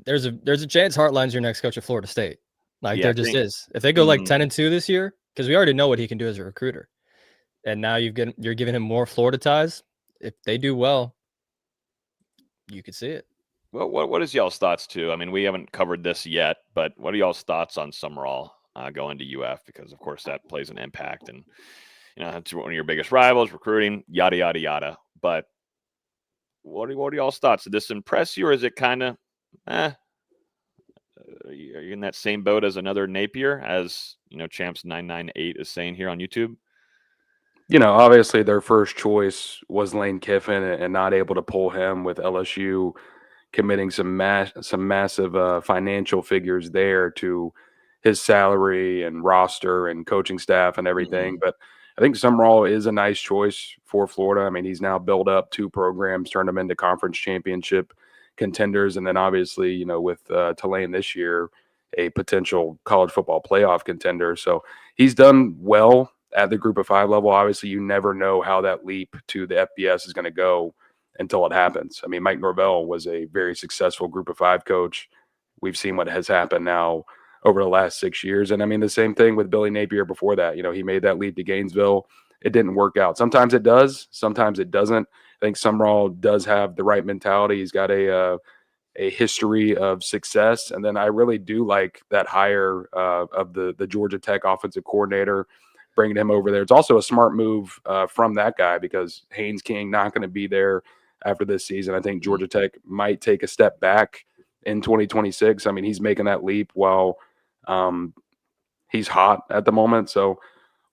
there's a chance Hartline's your next coach at Florida State. Like there just is. If they go like 10-2 this year, because we already know what he can do as a recruiter, and now you're giving him more Florida ties. If they do well, you could see it. Well, what is y'all's thoughts too? I mean, we haven't covered this yet, but what are y'all's thoughts on Summerall going to UF? Because of course that plays an impact, and it's one of your biggest rivals, recruiting, yada yada yada. But what are y'all's thoughts? Did this impress you, or is it kind of, are you in that same boat as another Napier, as Champs 998 is saying here on YouTube? Obviously their first choice was Lane Kiffin, and not able to pull him with LSU committing some massive financial figures there to his salary and roster and coaching staff and everything. But I think Summerall is a nice choice for Florida. I mean, he's now built up 2 programs, turned them into conference championship contenders, and then obviously, with Tulane this year, a potential college football playoff contender. So he's done well at the group of 5 level. Obviously, you never know how that leap to the FBS is going to go until it happens. I mean, Mike Norvell was a very successful group of 5 coach. We've seen what has happened now over the last 6 years. And I mean, the same thing with Billy Napier before that. He made that leap to Gainesville. It didn't work out. Sometimes it does, sometimes it doesn't. I think Summerall does have the right mentality. He's got a history of success. And then I really do like that hire of the Georgia Tech offensive coordinator, bringing him over there. It's also a smart move from that guy, because Haynes King not going to be there after this season. I think Georgia Tech might take a step back in 2026. I mean, he's making that leap while he's hot at the moment. So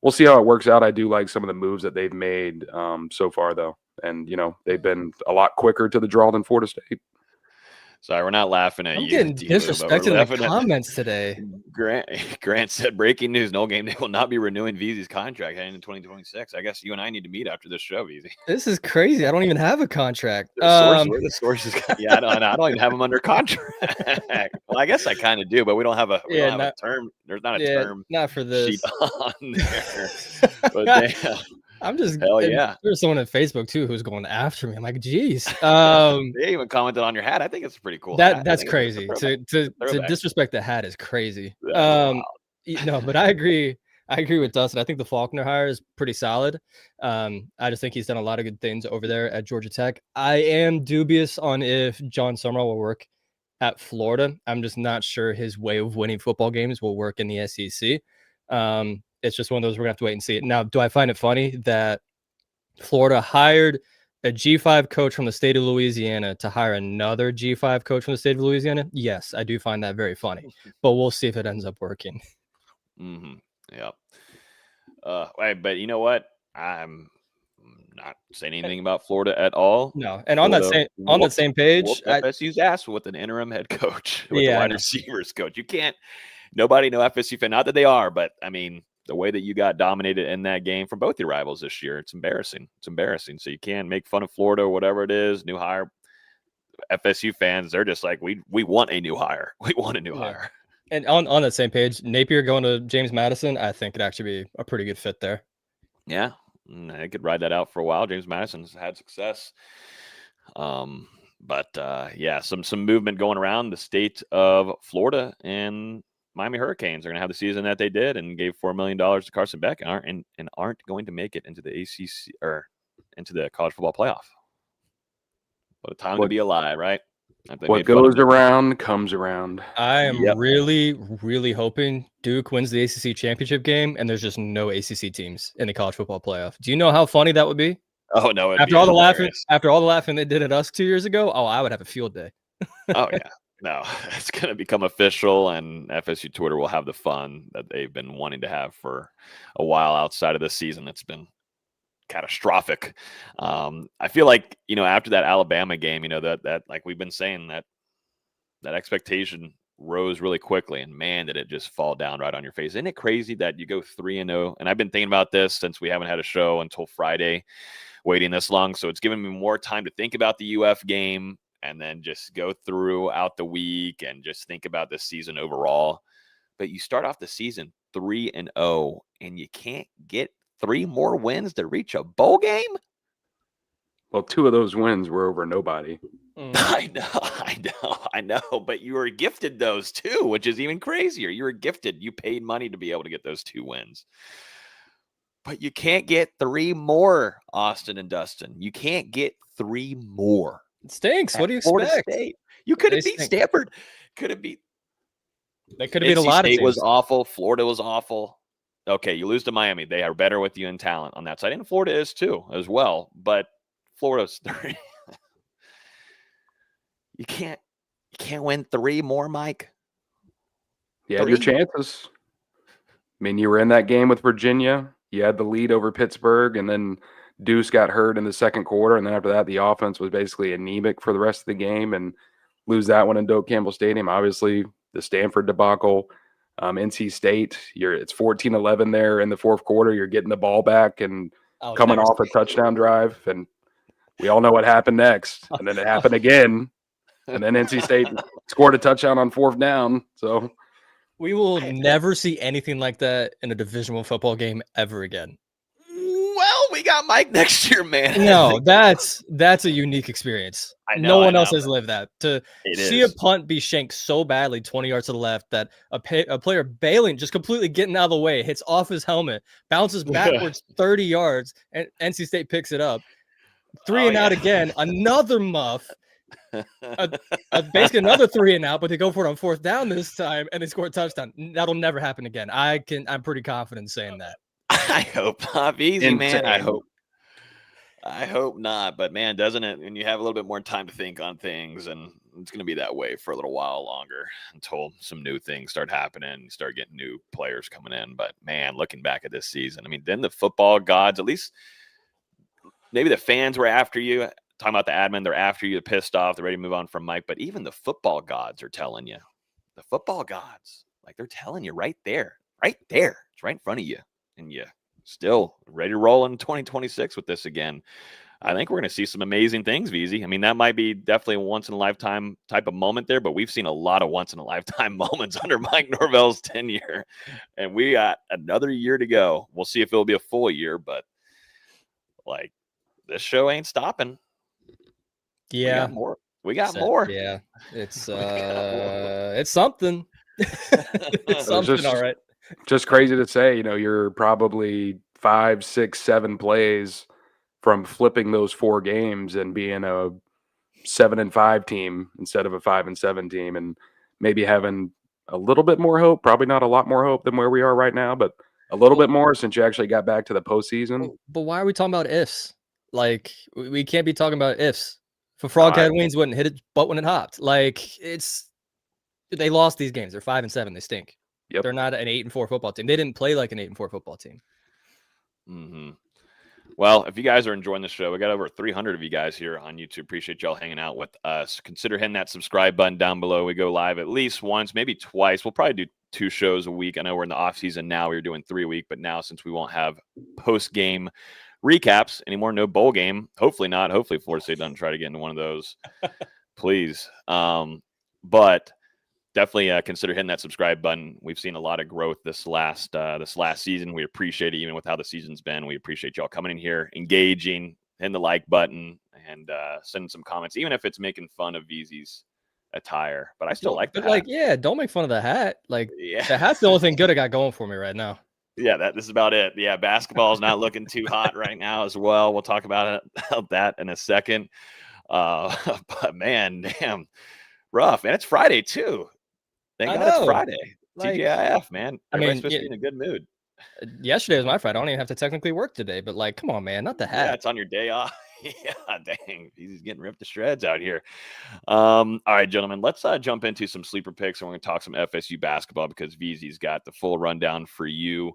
we'll see how it works out. I do like some of the moves that they've made so far, though. And, they've been a lot quicker to the draw than Florida State. Sorry, we're not laughing at I'm you. getting disrespected in the comments today. Grant said, breaking news, NoleGameday will not be renewing Veazy's contract heading into 2026. I guess you and I need to meet after this show, Veazy. This is crazy. I don't even have a contract. Where the sources? Yeah, I don't even have them under contract. Well, I guess I kind of do, but we don't have a term. There's not a term. Not for this. Sheet on there. But I'm just hell yeah. There's someone on Facebook too who's going after me. I'm like, geez. They even commented on your hat. I think it's pretty cool. That's crazy. To disrespect the hat is crazy. No, but I agree. I agree with Dustin. I think the Faulkner hire is pretty solid. I just think he's done a lot of good things over there at Georgia Tech. I am dubious on if John Summerall will work at Florida. I'm just not sure his way of winning football games will work in the SEC. It's just one of those we're going to have to wait and see. Now, do I find it funny that Florida hired a G5 coach from the state of Louisiana to hire another G5 coach from the state of Louisiana? Yes, I do find that very funny, but we'll see if it ends up working. Yep. But you know what? I'm not saying anything about Florida at all. No, and on that same page, FSU's ass with an interim head coach, with the wide receivers coach. You can't. Nobody know FSU fan. Not that they are, but I mean, the way that you got dominated in that game from both your rivals this year, it's embarrassing. It's embarrassing. So you can't make fun of Florida or whatever it is. New hire. FSU fans, they're just like, we want a new hire. We want a new hire. And on that same page, Napier going to James Madison, I think it'd actually be a pretty good fit there. Yeah, I could ride that out for a while. James Madison's had success. But some movement going around the state of Florida, and Miami Hurricanes are going to have the season that they did and gave $4 million to Carson Beck and aren't going to make it into the ACC or into the college football playoff. What a time to be alive, right? What goes around comes around. I am really, really hoping Duke wins the ACC championship game and there's just no ACC teams in the college football playoff. Do you know how funny that would be? Oh no! After all the laughing they did at us 2 years ago, I would have a field day. Oh yeah, no, it's gonna become official, and FSU Twitter will have the fun that they've been wanting to have for a while outside of this season. It's been catastrophic. I feel like, after that Alabama game, that like we've been saying, that expectation rose really quickly, and man, did it just fall down right on your face. Isn't it crazy that you go 3-0? And I've been thinking about this since we haven't had a show until Friday, waiting this long. So it's given me more time to think about the UF game and then just go throughout the week and just think about this season overall. But you start off the season 3-0 and you can't get 3 more wins to reach a bowl game? Well, 2 of those wins were over nobody. I know. But you were gifted those too, which is even crazier. You were gifted. You paid money to be able to get those 2 wins. But you can't get 3 more, Austin and Dustin. You can't get 3 more. It stinks. What do you expect? State. You could have beat Stanford. They could have beat a lot of teams. State was awful. Florida was awful. Okay, you lose to Miami. They are better with you in talent on that side. And Florida is too, as well. But Florida's 3. You can't win 3 more, Mike. You had your chances. I mean, you were in that game with Virginia. You had the lead over Pittsburgh, and then Deuce got hurt in the second quarter. And then after that, the offense was basically anemic for the rest of the game, and lose that one in Doak Campbell Stadium. Obviously, the Stanford debacle. NC State, it's 14-11 there in the fourth quarter. You're getting the ball back and coming off a touchdown drive, and we all know what happened next. And then it happened again, and then NC State scored a touchdown on 4th down. So we will never see anything like that in a Division I football game ever again. Well, we got Mike next year, man. No, that's a unique experience. No one else has lived that. To see a punt be shanked so badly 20 yards to the left that a player bailing, just completely getting out of the way, hits off his helmet, bounces backwards 30 yards, and NC State picks it up. 3 and out again, another muff. Basically another 3 and out, but they go for it on 4th down this time, and they score a touchdown. That'll never happen again. I'm pretty confident saying that. I hope not. Easy, man. I hope not. But man, doesn't it? When you have a little bit more time to think on things, and it's going to be that way for a little while longer until some new things start happening, you start getting new players coming in. But man, looking back at this season, I mean, then the football gods, at least maybe the fans were after you. Talking about the admin, they're after you, they're pissed off, they're ready to move on from Mike. But even the football gods are telling you, they're telling you right there. It's right in front of you. And you still ready to roll in 2026 with this again. I think we're going to see some amazing things, VZ. I mean, that might be definitely a once-in-a-lifetime type of moment there, but we've seen a lot of once-in-a-lifetime moments under Mike Norvell's tenure. And we got another year to go. We'll see if it'll be a full year, but, this show ain't stopping. Yeah. We got more. Yeah. It's something. It's something, all right. Just crazy to say, you're probably 5, 6, 7 plays from flipping those 4 games and being a 7-5 team instead of a 5-7 team, and maybe having a little bit more hope. Probably not a lot more hope than where we are right now, but a little bit more since you actually got back to the postseason. But why are we talking about ifs? We can't be talking about ifs. If a frog had wings, wouldn't hit its butt when it hopped. They lost these games. They're 5-7. They stink. Yep. They're not an 8-4 football team. They didn't play like an 8-4 football team. Mm-hmm. Well, if you guys are enjoying the show, we got over 300 of you guys here on YouTube. Appreciate y'all hanging out with us. Consider hitting that subscribe button down below. We go live at least once, maybe twice. We'll probably do 2 shows a week. I know we're in the off season now. We were doing 3 a week, but now since we won't have post-game recaps anymore, no bowl game. Hopefully not. Hopefully Florida State doesn't try to get into one of those. Please. But definitely consider hitting that subscribe button. We've seen a lot of growth this last season. We appreciate it, even with how the season's been. We appreciate y'all coming in here, engaging, hitting the like button, and sending some comments, even if it's making fun of VZ's attire. But I still like the hat. Don't make fun of the hat. The hat's the only thing good I got going for me right now. Yeah, this is about it. Yeah, basketball is not looking too hot right now as well. We'll talk about that in a second. But man, damn, rough. And it's Friday too. Thank I God it's know. Friday. Like, TGIF, man. I Everybody's mean, supposed to be in a good mood. yesterday was my Friday. I don't even have to technically work today, but like, come on, man, not the hat. Yeah, it's on your day off. Yeah, dang. He's getting ripped to shreds out here. All right, gentlemen, let's jump into some sleeper picks, and we're going to talk some FSU basketball because VZ's got the full rundown for you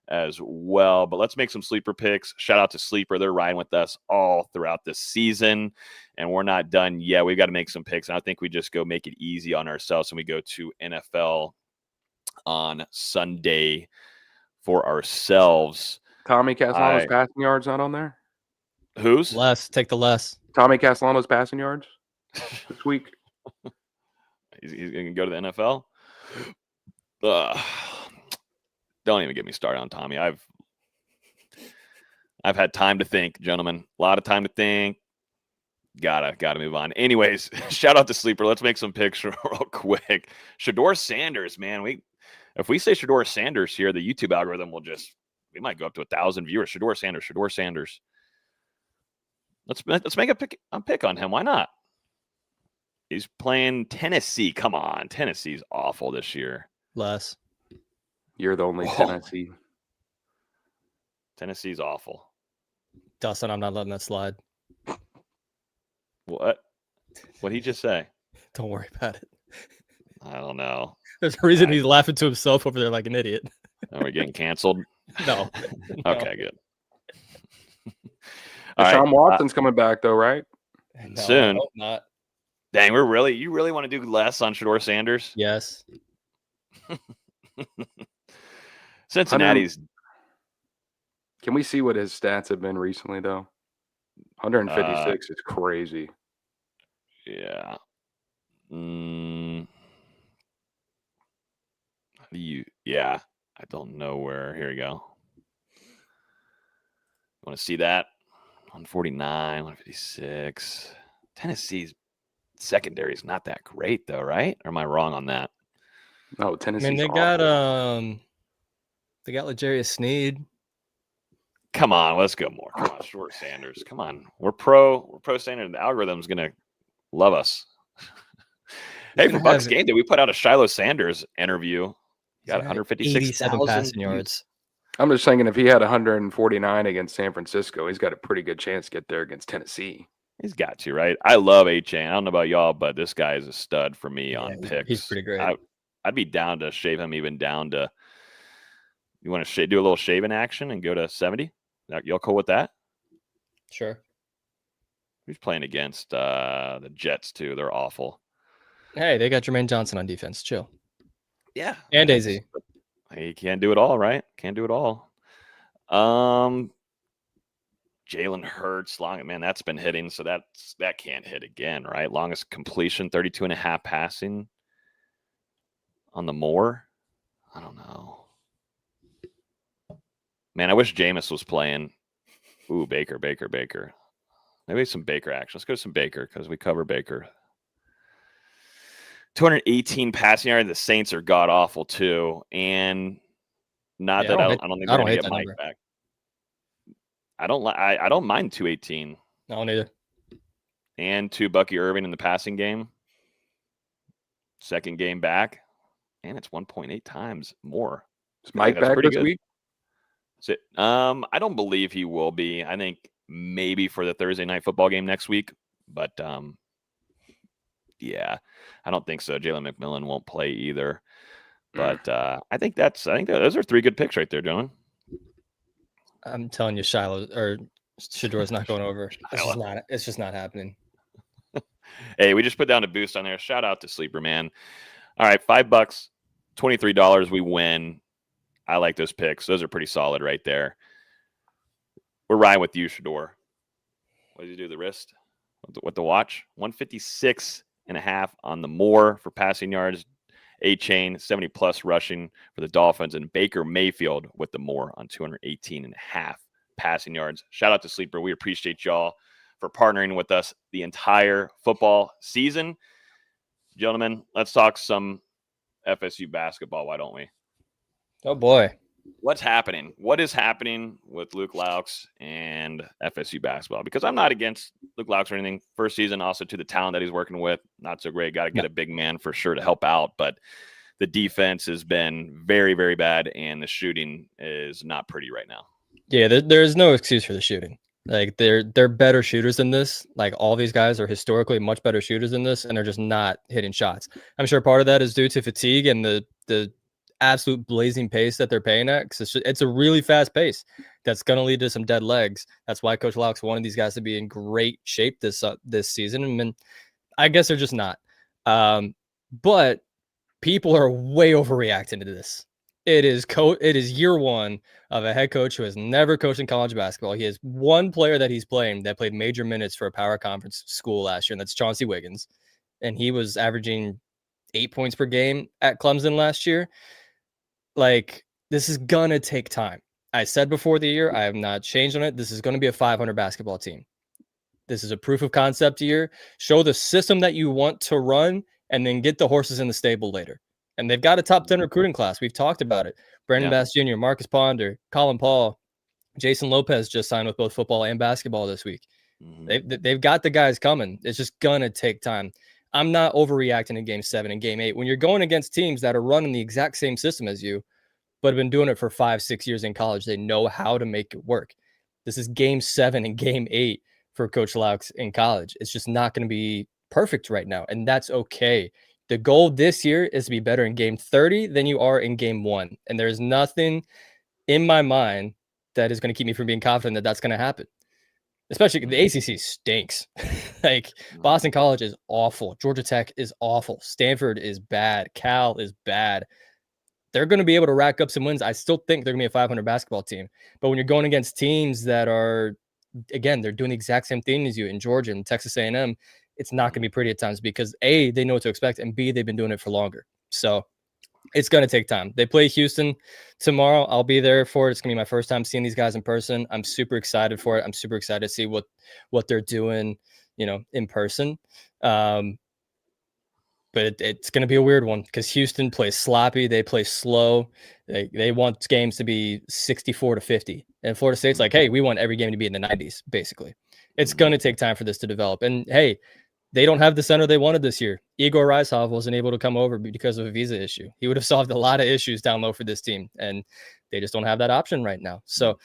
as well. But let's make some sleeper picks. Shout out to Sleeper. They're riding with us all throughout the season, and we're not done yet. We've got to make some picks, and I think we just go make it easy on ourselves, and we go to NFL on Sunday for ourselves. Tommy Castellano's passing yards not on there? Who's? Less. Take the less. Tommy Castellano's passing yards this week. He's going to go to the NFL? Don't even get me started on Tommy. I've had time to think, gentlemen. A lot of time to think. Gotta move on. Anyways, shout out to Sleeper. Let's make some picks real quick. Shedeur Sanders, man. If we say Shedeur Sanders here, the YouTube algorithm will we might go up to 1,000 viewers. Shedeur Sanders. Let's make a pick on him. Why not? He's playing Tennessee. Come on. Tennessee's awful this year. Less. You're the only Tennessee. Tennessee's awful. Dustin, I'm not letting that slide. What? What'd he just say? Don't worry about it. I don't know. There's a reason he's laughing to himself over there like an idiot. Are we getting canceled? No. Okay, good. Deshaun Watson's coming back though, right? No, soon. I hope not. Dang, you really want to do less on Shedeur Sanders? Yes. Cincinnati's. Can we see what his stats have been recently though? 156 is crazy. Yeah. Yeah. I don't know where. Here we go. Want to see that? 149, 156. Tennessee's secondary is not that great though, right? Or am I wrong on that? No, Tennessee's I mean, they got L'Jarius Sneed. Come on, let's go more. Come on, Shedeur Sanders. Come on. We're pro Sanders. The algorithm's gonna love us. Hey, for Bucks Game Day, we put out a Shiloh Sanders interview. Got 156,000 passing yards. I'm just thinking if he had 149 against San Francisco, he's got a pretty good chance to get there against Tennessee. He's got to, right? I love A-Chain. I don't know about y'all, but this guy is a stud for me on picks. He's pretty great. I'd be down to shave him even down to – you want to do a little shaving action and go to 70? Y'all cool with that? Sure. He's playing against the Jets, too. They're awful. Hey, they got Jermaine Johnson on defense. Chill. Yeah. And AZ. He can't do it all, right? Can't do it all. Jalen Hurts, man, that's been hitting, so that can't hit again, right? Longest completion, 32.5 passing on the Moore. I don't know. Man, I wish Jameis was playing. Ooh, Baker. Maybe some Baker action. Let's go to some Baker because we cover Baker. 218 passing yards. The Saints are god awful too, and I don't think we're gonna get Mike back. I don't mind 218. I don't either. And 2 Bucky Irving in the passing game. Second game back, and it's 1.8 times more. Is Mike back this week? That's it. I don't believe he will be. I think maybe for the Thursday night football game next week, but yeah, I don't think so. Jalen McMillan won't play either. But I think those are 3 good picks right there, gentlemen. I'm telling you, Shedeur's not going over. It's just not happening. Hey, we just put down a boost on there. Shout out to Sleeper, man. All right, $5, $23. We win. I like those picks. Those are pretty solid right there. We're riding with you, Shedeur. What did you do? The wrist? With the watch? 156.5 on the Moore for passing yards. A-Chain, 70-plus rushing for the Dolphins. And Baker Mayfield with the Moore on 218.5 passing yards. Shout out to Sleeper. We appreciate y'all for partnering with us the entire football season. Gentlemen, let's talk some FSU basketball. Why don't we? Oh, boy. what's happening? What is happening with Luke Laux and FSU basketball? Because I'm not against Luke Laux or anything. First season, also to the talent that he's working with, not so great. Got to get a big man for sure to help out, but the defense has been very, very bad, and the shooting is not pretty right now. Yeah, there's no excuse for the shooting. Like they're better shooters than this. Like all these guys are historically much better shooters than this, and they're just not hitting shots. I'm sure part of that is due to fatigue and the absolute blazing pace that they're playing at. Because it's a really fast pace that's going to lead to some dead legs. That's why Coach Laux wanted these guys to be in great shape this season, and I guess they're just not. But people are way overreacting to this. It is year one of a head coach who has never coached in college basketball. He has one player that he's playing that played major minutes for a power conference school last year, and that's Chauncey Wiggins. And he was averaging 8 points per game at Clemson last year. Like, this is going to take time. I said before the year, I have not changed on it. This is going to be a 500 basketball team. This is a proof of concept year. Show the system that you want to run, and then get the horses in the stable later. And they've got a top 10 recruiting class. We've talked about it. Brandon Bass Jr., Marcus Ponder, Colin Paul, Jason Lopez just signed with both football and basketball this week. They've got the guys coming. It's just going to take time. I'm not overreacting in Game 7 and Game 8. When you're going against teams that are running the exact same system as you, but have been doing it for 5-6 years in college, they know how to make it work. This is Game 7 and Game 8 for Coach Laux in college. It's just not going to be perfect right now, and that's okay. The goal this year is to be better in Game 30 than you are in Game 1, and there's nothing in my mind that is going to keep me from being confident that that's going to happen. Especially the ACC stinks. Like Boston College is awful. Georgia Tech is awful. Stanford is bad. Cal is bad. They're going to be able to rack up some wins. I still think they're going to be a 500 basketball team. But when you're going against teams that are, again, they're doing the exact same thing as you in Georgia and Texas A&M, it's not going to be pretty at times because A, they know what to expect, and B, they've been doing it for longer. So it's going to take time. They play Houston tomorrow. I'll be there for it. It's going to be my first time seeing these guys in person. I'm super excited for it. I'm super excited to see what they're doing, in person. But it's going to be a weird one because Houston plays sloppy. They play slow. They want games to be 64-50. And Florida State's like, hey, we want every game to be in the 90s, basically. It's going to take time for this to develop. And, hey, they don't have the center they wanted this year. Igor Reishov wasn't able to come over because of a visa issue. He would have solved a lot of issues down low for this team, and they just don't have that option right now. So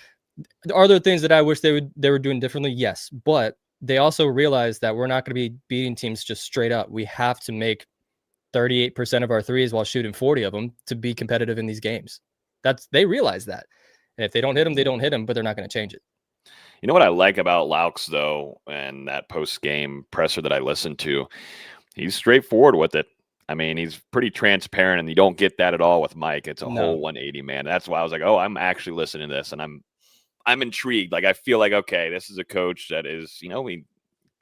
are there things that I wish they were doing differently? Yes, but they also realize that we're not going to be beating teams just straight up. We have to make 38% of our threes while shooting 40 of them to be competitive in these games. They realize that. And if they don't hit them, they don't hit them, but they're not going to change it. You know what I like about Laux, though, and that post-game presser that I listened to? He's straightforward with it. I mean, he's pretty transparent, and you don't get that at all with Mike. It's a whole 180, man. That's why I was like, oh, I'm actually listening to this, and I'm intrigued. Like, I feel like, okay, this is a coach that is, he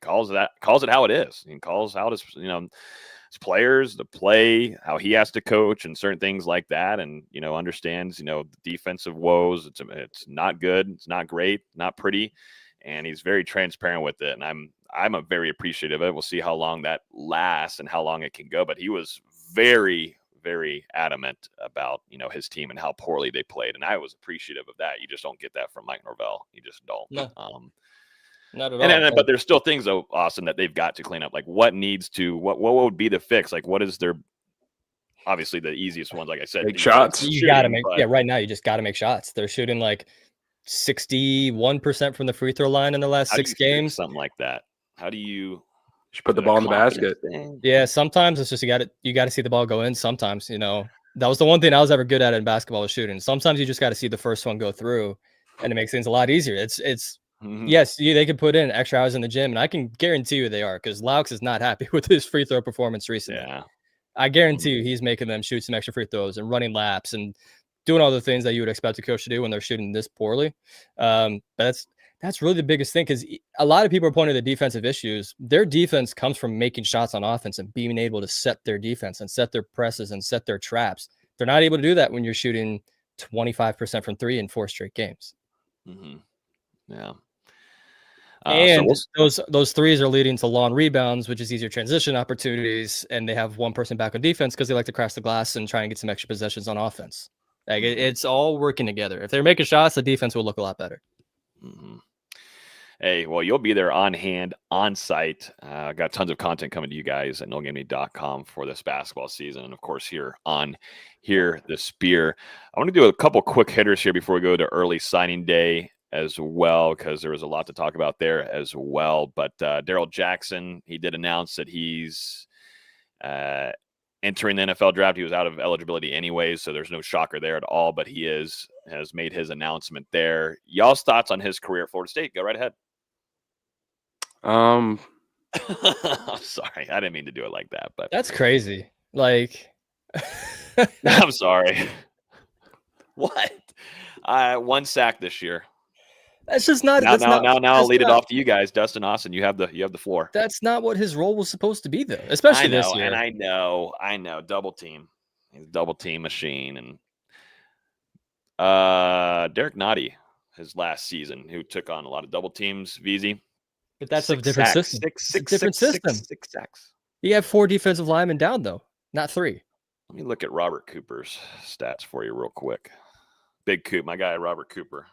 calls it how it is. He calls out his, his players, the play, how he has to coach, and certain things like that, and understands the defensive woes. It's not good, it's not great, not pretty, and he's very transparent with it. And I'm a very appreciative of it. We'll see how long that lasts and how long it can go. But he was very, very adamant about his team and how poorly they played, and I was appreciative of that. You just don't get that from Mike Norvell. You just don't. No. Not at all. But there's still things, though, Austin, that they've got to clean up. Like, what would be the fix? Like, what is their, obviously the easiest ones, like I said, make shots. You got to make, right now you just got to make shots. They're shooting like 61% from the free throw line in the last 6 games. Something like that. How do you put the ball in the basket? Yeah, sometimes it's just you got to see the ball go in. Sometimes, that was the one thing I was ever good at in basketball was shooting. Sometimes you just got to see the first one go through, and it makes things a lot easier. It's yes, they could put in extra hours in the gym, and I can guarantee you they are, because Laux is not happy with his free throw performance recently. Yeah. I guarantee you he's making them shoot some extra free throws and running laps and doing all the things that you would expect a coach to do when they're shooting this poorly. But that's really the biggest thing, because a lot of people are pointing to the defensive issues. Their defense comes from making shots on offense and being able to set their defense and set their presses and set their traps. They're not able to do that when you're shooting 25% from 3 in 4 straight games. Yeah. And those threes are leading to long rebounds, which is easier transition opportunities, and they have one person back on defense because they like to crash the glass and try and get some extra possessions on offense. Like it's all working together. If they're making shots, the defense will look a lot better. Mm-hmm. Hey, well, you'll be there on hand, on site. Got tons of content coming to you guys at NoleGameday.com for this basketball season. And, of course, here on Hear the Spear. I want to do a couple quick hitters here before we go to early signing day as well, because there was a lot to talk about there as well. But Daryl Jackson, he did announce that he's entering the NFL draft. He was out of eligibility anyways, so there's no shocker there at all. But he has made his announcement there. Y'all's thoughts on his career at Florida State? Go right ahead. Um, sorry, I didn't mean to do it like that, but that's crazy. Like, I'm sorry. What? One sack this year. That's just not. Now I'll lead it off to you guys. Dustin, Austin, you have the floor. That's not what his role was supposed to be, though. Especially this year. And I know, double team, he's a double team machine, and Derek Nottie, his last season, who took on a lot of double teams. VZ. But that's a different system. Six sacks. You have 4 defensive linemen down, though, not 3. Let me look at Robert Cooper's stats for you real quick. Big Coop, my guy, Robert Cooper.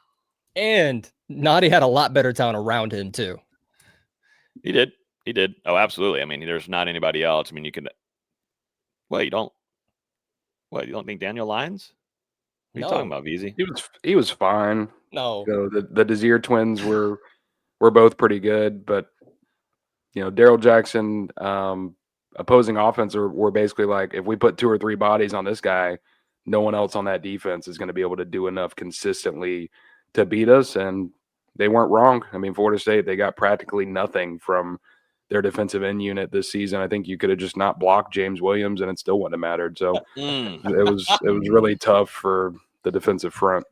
And Nottie had a lot better talent around him, too. He did. Oh, absolutely. I mean, there's not anybody else. I mean, you can. Well, you don't. What, you don't think Daniel Lyons? What are you talking about, VZ? He was fine. No. So the Desir twins were both pretty good, but Daryl Jackson, opposing offense were basically like, if we put 2 or 3 bodies on this guy, no one else on that defense is going to be able to do enough consistently to beat us. And they weren't wrong. I mean, Florida State, they got practically nothing from their defensive end unit this season. I think you could have just not blocked James Williams and it still wouldn't have mattered. So it was really tough for the defensive front.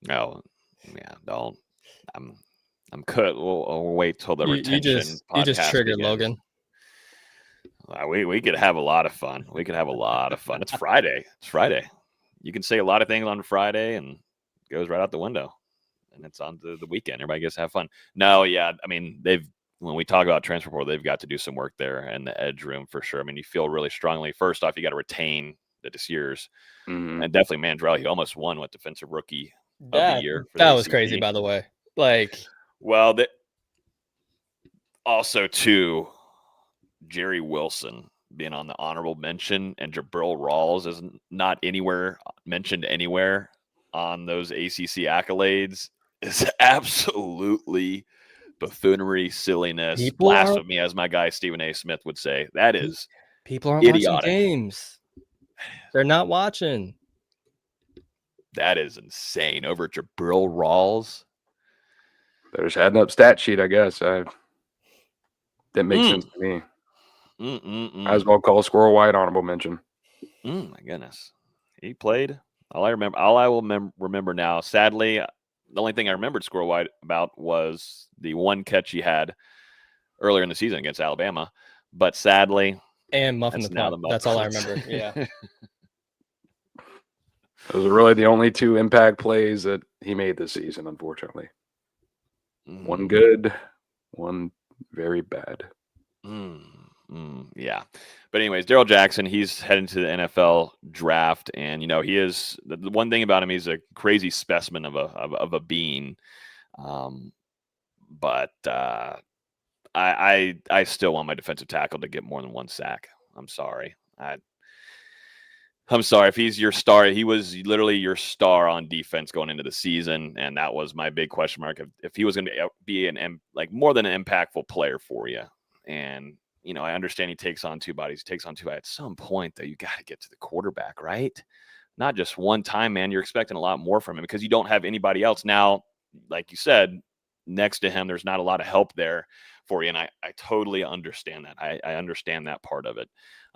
Oh, yeah, don't. I'm cut. We'll wait till the retention. You just triggered begins. Logan. We could have a lot of fun. It's Friday. You can say a lot of things on Friday and it goes right out the window. And it's on the weekend. Everybody gets to have fun. No, yeah. I mean, when we talk about transfer portal, they've got to do some work there in the edge room for sure. I mean, you feel really strongly. First off, you got to retain the Desirs. Mm-hmm. And definitely Mandrell. He almost won with defensive rookie of the year. That was crazy, by the way. Well, also, too, Jerry Wilson being on the honorable mention and Jabril Rawls is not mentioned anywhere on those ACC accolades is absolutely buffoonery, silliness, blasphemy, as my guy Stephen A. Smith would say. That is people aren't idiotic. Watching games. They're not watching. That is insane. Over Jabril Rawls. They're just adding up stat sheet, I guess. That makes sense to me. Might as well call Squirrel White honorable mention. My goodness. He played. All I will remember now, sadly, the only thing I remembered Squirrel White about was the one catch he had earlier in the season against Alabama. But sadly, and muffin the punt. That's all I remember. Yeah. Those are really the only 2 impact plays that he made this season, unfortunately. One good, one very bad. Yeah. But anyways, Daryl Jackson, he's heading to the NFL draft. And, he is – the one thing about him, he's a crazy specimen of a being. But I still want my defensive tackle to get more than 1 sack. I'm sorry. I'm sorry if he's your star. He was literally your star on defense going into the season, and that was my big question mark. If he was going to be more than an impactful player for you, and I understand he takes on 2 bodies. He takes on 2. At some point, though, you got to get to the quarterback, right? Not just one time, man. You're expecting a lot more from him because you don't have anybody else now. Like you said, next to him, there's not a lot of help there for you, and I totally understand that. I understand that part of it.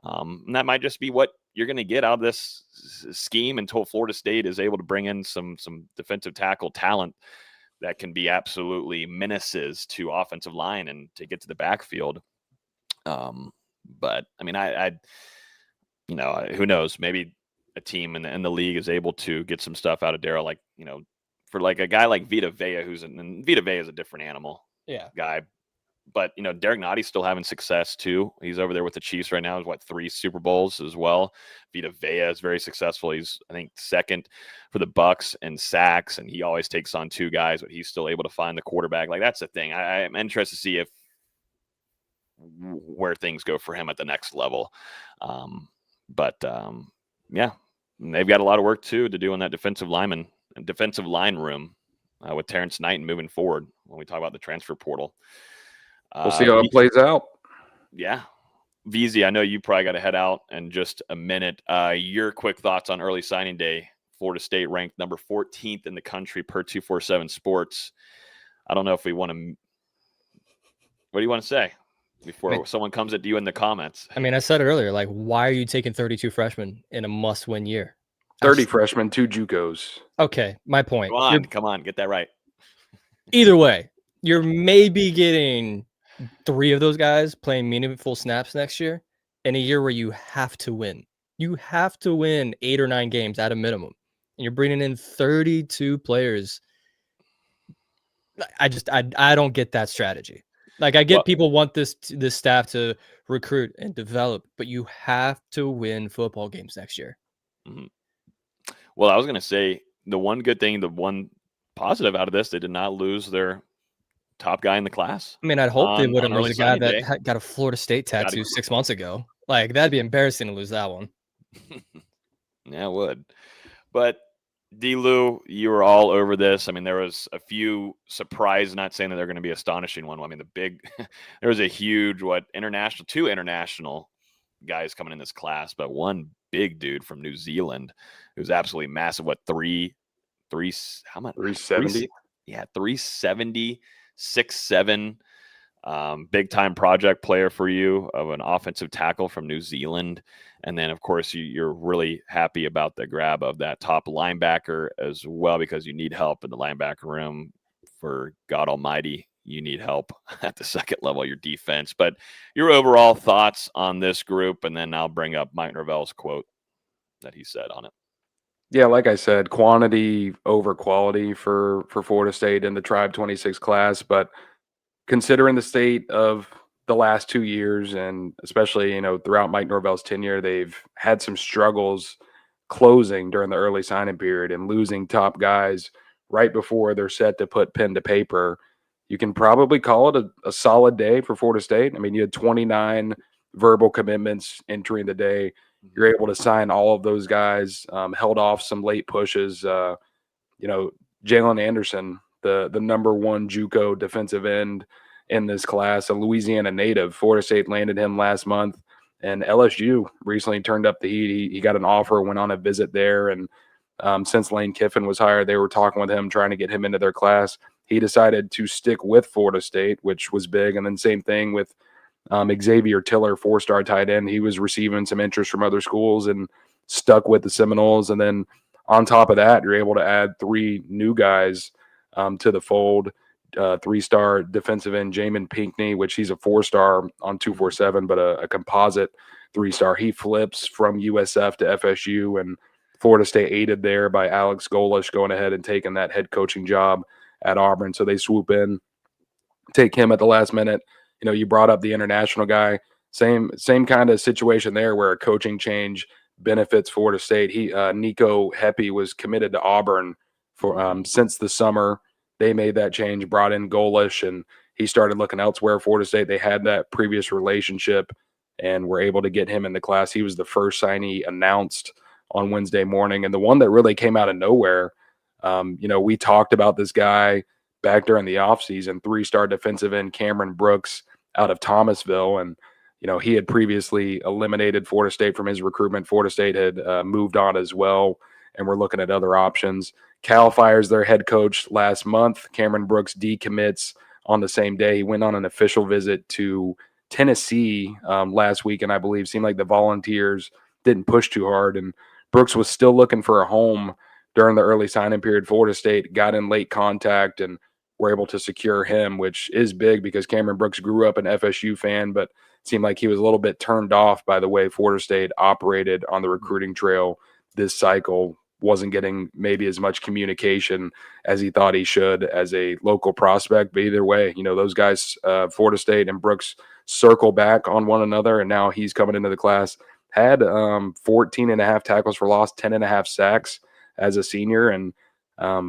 And that might just be what you're going to get out of this scheme until Florida State is able to bring in some defensive tackle talent that can be absolutely menaces to offensive line and to get to the backfield. But I mean, who knows? Maybe a team in the league is able to get some stuff out of Daryl, for a guy like Vita Vea, Vita Vea is a different animal. Yeah, guy, But, Derek Notty's still having success too. He's over there with the Chiefs right now. He's 3 Super Bowls as well. Vita Vea is very successful. He's, I think, second for the Bucks in sacks, and he always takes on 2 guys, but he's still able to find the quarterback. Like, that's the thing. I'm interested to see where things go for him at the next level. Yeah, they've got a lot of work too to do in that defensive line room with Terrence Knight moving forward when we talk about the transfer portal. We'll see how it plays out. Yeah. VZ, I know you probably got to head out in just a minute. Your quick thoughts on early signing day. Florida State ranked number 14th in the country per 247 Sports. I don't know if we want to – what do you want to say before someone comes at you in the comments? I mean, I said it earlier. Like, why are you taking 32 freshmen in a must-win year? 30 freshmen, 2 JUCOs. Okay, my point. Come on, get that right. Either way, you're maybe getting 3 of those guys playing meaningful snaps next year in a year where you have to win. You have to win 8 or 9 games at a minimum. And you're bringing in 32 players. I don't get that strategy. Like, I get people want this staff to recruit and develop, but you have to win football games next year. Mm-hmm. Well, I was going to say the one good thing, the one positive out of this, they did not lose their top guy in the class. I mean, I'd hope they wouldn't lose a guy that got a Florida State tattoo 6 months ago. Like, that'd be embarrassing to lose that one. Yeah, it would. But D-Lou, you were all over this. I mean, there was a few surprise, not saying that they're going to be astonishing one. I mean, there was a huge, 2 international guys coming in this class, but one big dude from New Zealand who's absolutely massive. How much? 370? Yeah, 370, 6'7", big time project player for you of an offensive tackle from New Zealand. And then, of course, you're really happy about the grab of that top linebacker as well, because you need help in the linebacker room. For God almighty, you need help at the second level of your defense. But your overall thoughts on this group, and then I'll bring up Mike Norvell's quote that he said on it. Yeah, like I said, quantity over quality for Florida State in the Tribe 26 class. But considering the state of the last 2 years, and especially, throughout Mike Norvell's tenure, they've had some struggles closing during the early signing period and losing top guys right before they're set to put pen to paper. You can probably call it a solid day for Florida State. I mean, you had 29 verbal commitments entering the day. You're able to sign all of those guys, held off some late pushes. Jalen Anderson, the number 1 JUCO defensive end in this class, a Louisiana native. Florida State landed him last month, and LSU recently turned up the heat. He got an offer, went on a visit there, and since Lane Kiffin was hired, they were talking with him, trying to get him into their class. He decided to stick with Florida State, which was big. And then same thing with Xavier Tiller, 4-star tight end. He was receiving some interest from other schools and stuck with the Seminoles. And then on top of that, you're able to add 3 new guys to the fold. 3-star defensive end Jamin Pinckney, which he's a 4-star on 247, but a composite 3-star. He flips from USF to FSU, and Florida State aided there by Alex Golish going ahead and taking that head coaching job at Auburn. So they swoop in, take him at the last minute. You brought up the international guy. Same kind of situation there, where a coaching change benefits Florida State. Nico Heppy was committed to Auburn for since the summer. They made that change, brought in Golish, and he started looking elsewhere. Florida State, they had that previous relationship and were able to get him in the class. He was the first signee announced on Wednesday morning. And the one that really came out of nowhere, we talked about this guy back during the offseason, 3-star defensive end Cameron Brooks out of Thomasville. And, he had previously eliminated Florida State from his recruitment. Florida State had moved on as well, and we're looking at other options. Cal fires their head coach last month. Cameron Brooks decommits on the same day. He went on an official visit to Tennessee last week, and I believe seemed like the Volunteers didn't push too hard. And Brooks was still looking for a home during the early signing period. Florida State got in late contact and were able to secure him, which is big because Cameron Brooks grew up an FSU fan, but seemed like he was a little bit turned off by the way Florida State operated on the recruiting trail this cycle. wasn't getting maybe as much communication as he thought he should as a local prospect. But either way, those guys, Florida State and Brooks, circle back on one another. And now he's coming into the class, had 14 and a half tackles for loss, 10 and a half sacks as a senior. And I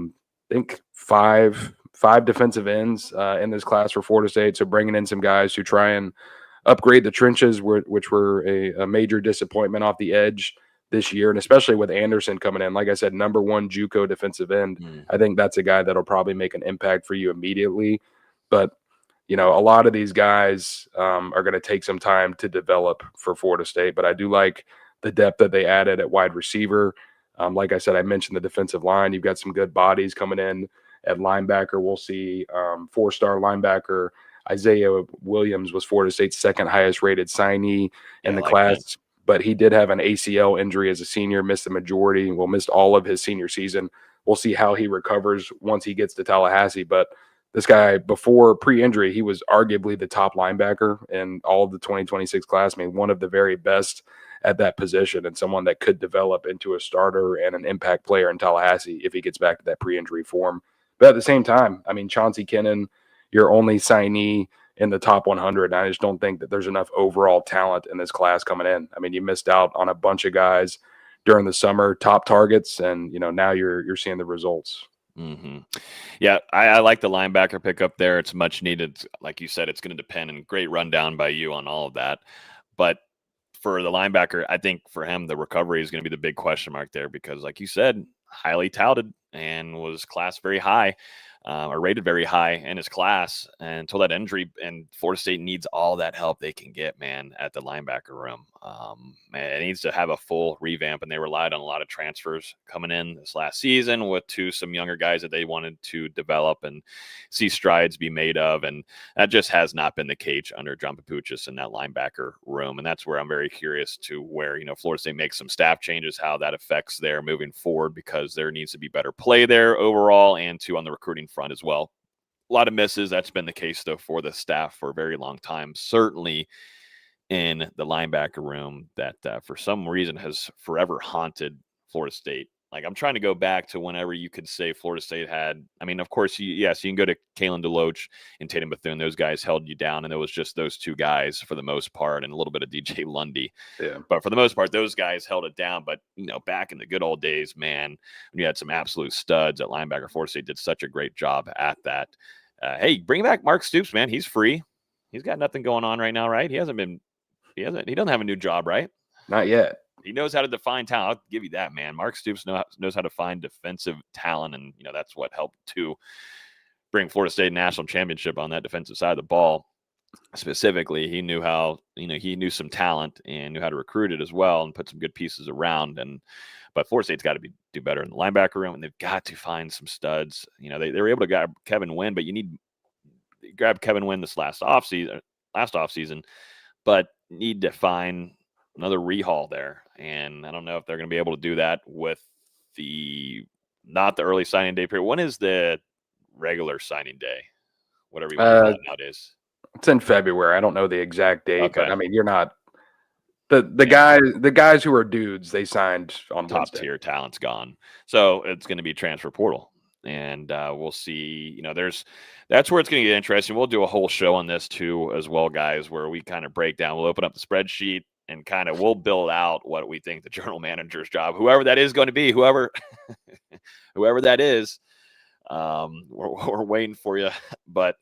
think five defensive ends in this class for Florida State. So bringing in some guys who try and upgrade the trenches, which were a major disappointment off the edge this year, and especially with Anderson coming in, like I said, number one JUCO defensive end. I think that's a guy that'll probably make an impact for you immediately. But a lot of these guys are going to take some time to develop for Florida State. But I do like the depth that they added at wide receiver. Like I said, I mentioned the defensive line. You've got some good bodies coming in at linebacker. We'll see 4-star linebacker Isaiah Williams was Florida State's second highest rated signee in the class. But he did have an ACL injury as a senior, missed the majority, missed all of his senior season. We'll see how he recovers once he gets to Tallahassee. But this guy, before pre-injury, he was arguably the top linebacker in all of the 2026 class. I mean, one of the very best at that position, and someone that could develop into a starter and an impact player in Tallahassee if he gets back to that pre-injury form. But at the same time, I mean, Chauncey Kennan, your only signee in the top 100. And I just don't think that there's enough overall talent in this class coming in. I mean, you missed out on a bunch of guys during the summer, top targets, and now you're seeing the results. Mm-hmm. Yeah, I like the linebacker pickup there. It's much needed. Like you said, it's going to depend, and great rundown by you on all of that. But for the linebacker, I think for him, the recovery is going to be the big question mark there because, like you said, highly touted and was classed very high. Or rated very high in his class until that injury, and Florida State needs all that help they can get, man, at the linebacker room. Man, it needs to have a full revamp, and they relied on a lot of transfers coming in this last season with some younger guys that they wanted to develop and see strides be made of, and that just has not been the case under John Papuchis in that linebacker room, and that's where I'm very curious to where, Florida State makes some staff changes, how that affects their moving forward, because there needs to be better play there overall, and on the recruiting front as well. A lot of misses. That's been the case, though, for the staff for a very long time. Certainly in the linebacker room that for some reason has forever haunted Florida State. Like, I'm trying to go back to whenever you could say Florida State had, I mean, of course, you can go to Kalen DeLoach and Tatum Bethune. Those guys held you down, and it was just those two guys for the most part, and a little bit of DJ Lundy. Yeah. But for the most part, those guys held it down. But, back in the good old days, man, when you had some absolute studs at linebacker, Florida State did such a great job at that. Hey, bring back Mark Stoops, man. He's free. He's got nothing going on right now, right? He doesn't have a new job, right? Not yet. He knows how to define talent. I'll give you that, man. Mark Stoops knows how to find defensive talent, and that's what helped to bring Florida State national championship on that defensive side of the ball. Specifically, he knew how, he knew some talent and knew how to recruit it as well and put some good pieces around. But Florida State's got to do better in the linebacker room, and they've got to find some studs. They were able to grab Kevin Wynn, but you grab Kevin Wynn this last offseason, but need to find another rehaul there. And I don't know if they're going to be able to do that with not the early signing day period. When is the regular signing day? Whatever you want to call it nowadays. It's in February. I don't know the exact date, Okay. But I mean, you're not the guys who are dudes they signed on top Wednesday. Tier talent's gone. So it's going to be transfer portal. And we'll see, that's where it's going to get interesting. We'll do a whole show on this too, as well, guys, where we kind of break down, we'll open up the spreadsheet and we'll build out what we think the general manager's job, whoever that is going to be, whoever that is, we're waiting for you, but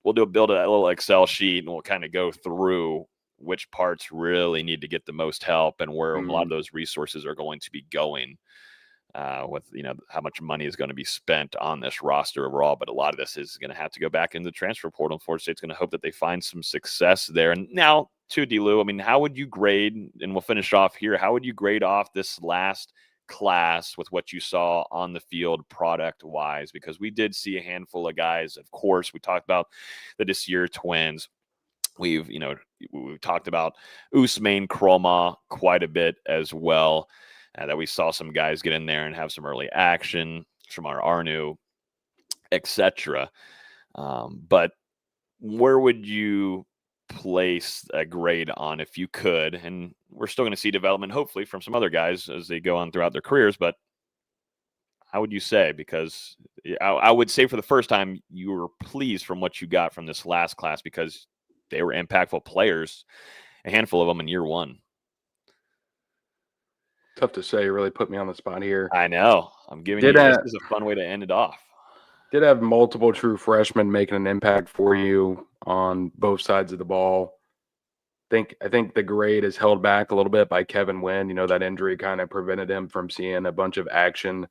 we'll build a little Excel sheet, and we'll kind of go through which parts really need to get the most help and where a lot of those resources are going to be going. With how much money is going to be spent on this roster overall, but a lot of this is going to have to go back into the transfer portal. Florida State's going to hope that they find some success there. And now to D-Lou, I mean, how would you grade, and we'll finish off here, how would you grade off this last class with what you saw on the field product wise? Because we did see a handful of guys. Of course, we talked about the Desir twins. We've talked about Usmain Kroma quite a bit as well. That we saw some guys get in there and have some early action from our Arnu, etc. But where would you place a grade on if you could? And we're still going to see development, hopefully, from some other guys as they go on throughout their careers. But How would you say? Because I would say for the first time you were pleased from what you got from this last class because they were impactful players, a handful of them in year one. Tough to say. You really put me on the spot here. I know. I'm giving you this is a fun way to end it off. Did have multiple true freshmen making an impact for you on both sides of the ball. I think the grade is held back a little bit by Kevin Wynn. You know, that injury kind of prevented him from seeing a bunch of action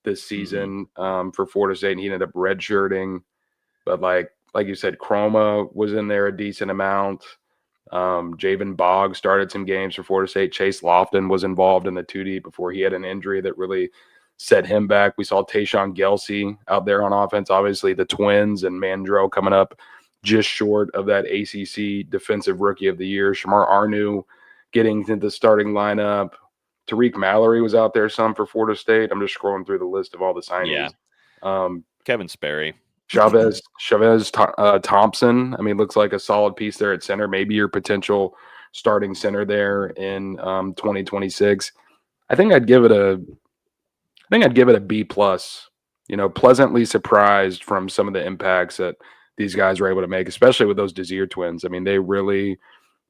this season for Florida State, and he ended up redshirting. But like you said, Chroma was in there a decent amount. Javen Boggs started some games for Florida State. Chase Lofton was involved in the 2D before he had an injury that really set him back. We saw Tayshawn Gelsey out there on offense. Obviously, the twins and Mandrell coming up just short of that ACC Defensive Rookie of the Year. Shamar Arnu getting into the starting lineup. Tariq Mallory was out there some for Florida State. I'm just scrolling through the list of all the signings. Yeah. Kevin Sperry. Chavez Thompson. I mean, looks like a solid piece there at center. Maybe your potential starting center there in 2026. I think I'd give it a B plus. You know, pleasantly surprised from some of the impacts that these guys were able to make, especially with those Desir twins. I mean, they really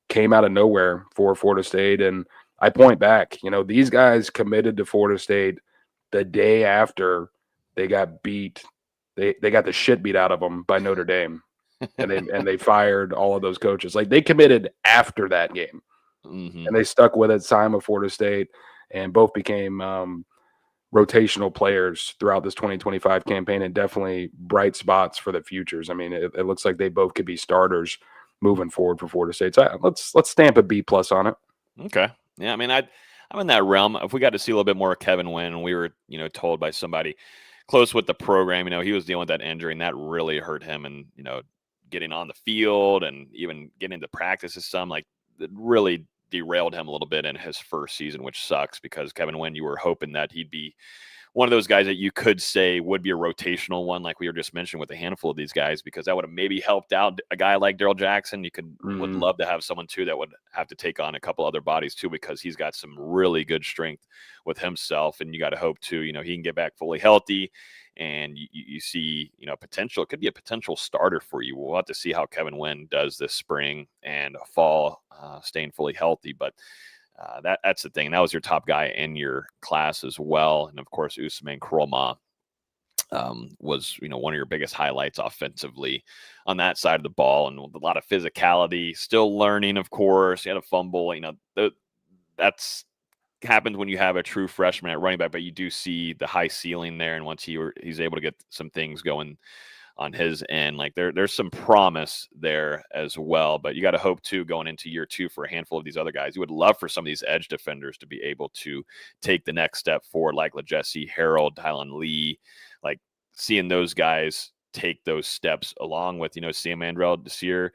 came out of nowhere for Florida State. And I point back, you know, these guys committed to Florida State the day after they got beat. They got the shit beat out of them by Notre Dame, and they fired all of those coaches. Like, they committed after that game, and they stuck with it. Signed with Florida State, and both became rotational players throughout this 2025 campaign, and definitely bright spots for the futures. I mean, it looks like they both could be starters moving forward for Florida State. So let's stamp a B plus on it. Okay. Yeah, I mean, I'm in that realm. If we got to see a little bit more of Kevin Wynn, and we were, you know, told by somebody close with the program, you know, he was dealing with that injury, and that really hurt him. And, you know, getting on the field and even getting into practices, some like it really derailed him a little bit in his first season, which sucks because Kevin Wynn, you were hoping that he'd be one of those guys that you could say would be a rotational one, like we were just mentioning with a handful of these guys, because that would have maybe helped out a guy like Daryl Jackson. You would love to have someone too that would have to take on a couple other bodies too, because he's got some really good strength with himself, and you got to hope too, you know, he can get back fully healthy, and you see, you know, potential. It could be a potential starter for you. We'll have to see how Kevin Wynn does this spring and fall, staying fully healthy, but. That's the thing. That was your top guy in your class as well. And of course, Usman Kroma was, you know, one of your biggest highlights offensively on that side of the ball, and with a lot of physicality, still learning, of course. He had a fumble, you know, that's happens when you have a true freshman at running back, but you do see the high ceiling there. And once he's able to get some things going on his end, like there's some promise there as well. But you got to hope too, going into year two for a handful of these other guys. You would love for some of these edge defenders to be able to take the next step forward, like LeJesse Harold, Tylen Lee, like seeing those guys take those steps along with, you know, Sam Mandrell Desir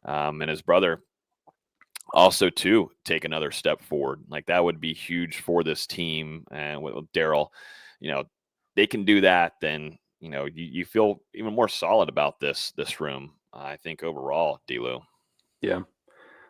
and his brother also to take another step forward. Like that would be huge for this team. And with Daryl, you know, they can do that, then you know, you feel even more solid about this room, I think, overall, D-Lou. Yeah,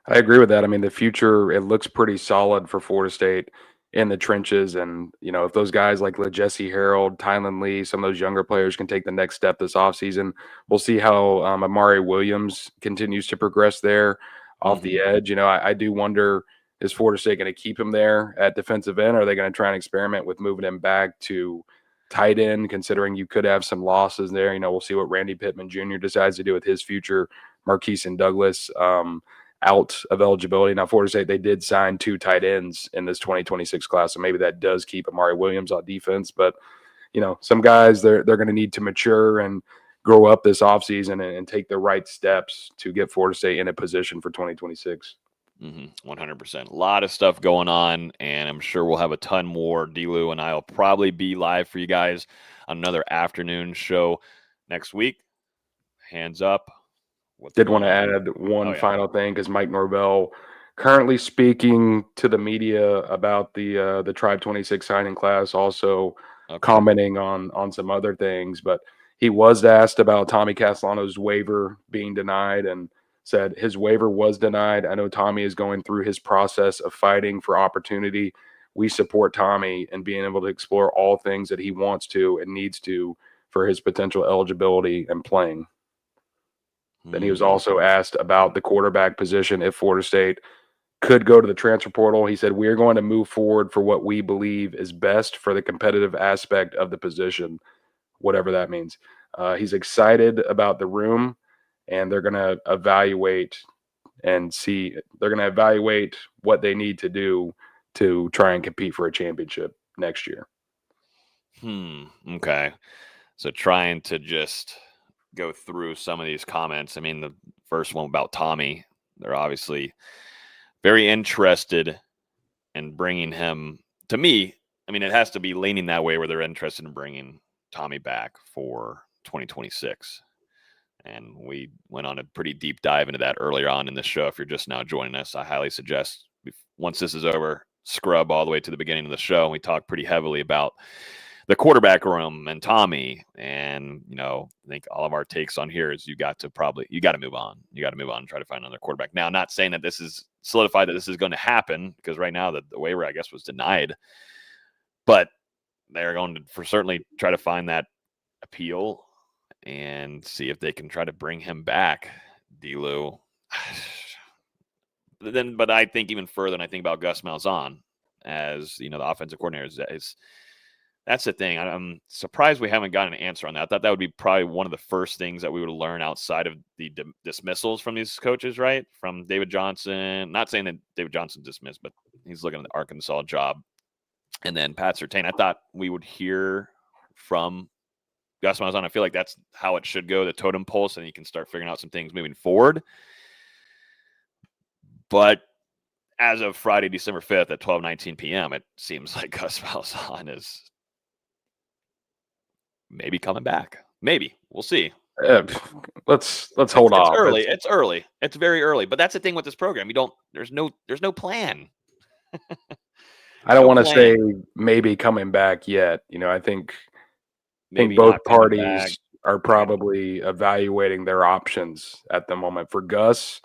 I agree with that. I mean, the future, it looks pretty solid for Florida State in the trenches. And, you know, if those guys like LeJesse Harold, Tylen Lee, some of those younger players can take the next step this offseason, we'll see how Amari Williams continues to progress there off the edge. You know, I do wonder, is Florida State going to keep him there at defensive end? Or are they going to try and experiment with moving him back to tight end, considering you could have some losses there? You know, we'll see what Randy Pittman Jr. decides to do with his future. Marquise and Douglas out of eligibility. Now, Florida State, they did sign 2 tight ends in this 2026 class, so maybe that does keep Amari Williams on defense. But, you know, some guys, they're going to need to mature and grow up this offseason and take the right steps to get Florida State in a position for 2026. 100%. A lot of stuff going on, and I'm sure we'll have a ton more. D-Lou and I will probably be live for you guys on another afternoon show next week. Hands up. Did want to add one final thing, because Mike Norvell currently speaking to the media about the Tribe 26 signing class, also commenting on some other things. But he was asked about Tommy Castellano's waiver being denied, and said his waiver was denied. I know Tommy is going through his process of fighting for opportunity we support Tommy and being able to explore all things that he wants to and needs to for his potential eligibility and playing. Then he was also asked about the quarterback position if Florida State could go to the transfer portal. He said, "We are going to move forward for what we believe is best for the competitive aspect of the position," whatever that means. He's excited about the room, and they're going to evaluate and see. They're going to evaluate what they need to do to try and compete for a championship next year. Okay. So trying to just go through some of these comments. I mean, the first one about Tommy, they're obviously very interested in bringing him. To me, I mean, it has to be leaning that way where they're interested in bringing Tommy back for 2026. And we went on a pretty deep dive into that earlier on in the show. If you're just now joining us, I highly suggest once this is over, scrub all the way to the beginning of the show. And we talked pretty heavily about the quarterback room and Tommy. And, you know, I think all of our takes on here is you got to move on. You got to move on and try to find another quarterback. Now, not saying that this is solidified that this is going to happen, because right now the waiver, I guess, was denied. But they're going to certainly try to find that appeal and see if they can try to bring him back, D-Lou. But I think even further, and I think about Gus Malzahn as, you know, the offensive coordinator. That's the thing. I'm surprised we haven't gotten an answer on that. I thought that would be probably one of the first things that we would learn outside of the dismissals from these coaches, right? From David Johnson. Not saying that David Johnson dismissed, but he's looking at the Arkansas job. And then Pat Surtain. I thought we would hear from Gus Malzahn. I feel like that's how it should go, the totem pole, so you can start figuring out some things moving forward. But as of Friday, December 5th at 12:19 p.m., it seems like Gus Malzahn is maybe coming back. Maybe. We'll see. Let's hold off. It's early. It's early. It's very early. But that's the thing with this program. There's no plan. I don't want to say maybe coming back yet. You know, I think both parties are probably evaluating their options at the moment. For Gus,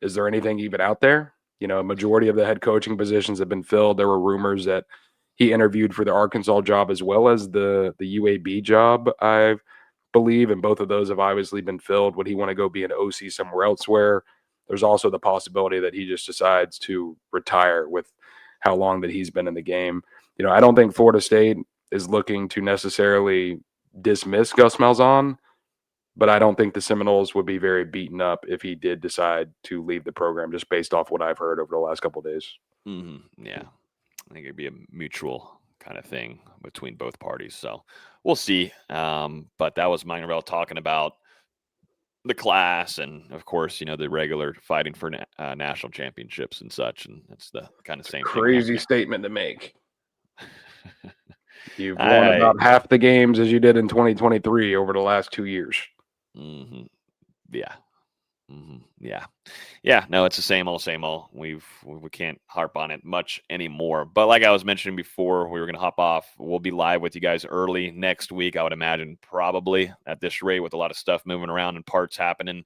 is there anything even out there? You know, a majority of the head coaching positions have been filled. There were rumors that he interviewed for the Arkansas job as well as the UAB job, I believe, and both of those have obviously been filled. Would he want to go be an OC somewhere else? Where there's also the possibility that he just decides to retire with how long that he's been in the game. You know, I don't think Florida State is looking to necessarily dismiss Gus Malzahn, but I don't think the Seminoles would be very beaten up if he did decide to leave the program, just based off what I've heard over the last couple of days. Yeah, I think it'd be a mutual kind of thing between both parties. So we'll see. But that was Mike Norvell talking about the class and, of course, you know, the regular fighting for national championships and such. And that's the kind of same crazy statement to make. You've won about half the games as you did in 2023 over the last 2 years. Yeah. No, it's the same old. We can't harp on it much anymore. But like I was mentioning before, we were going to hop off. We'll be live with you guys early next week, I would imagine, probably at this rate, with a lot of stuff moving around and parts happening.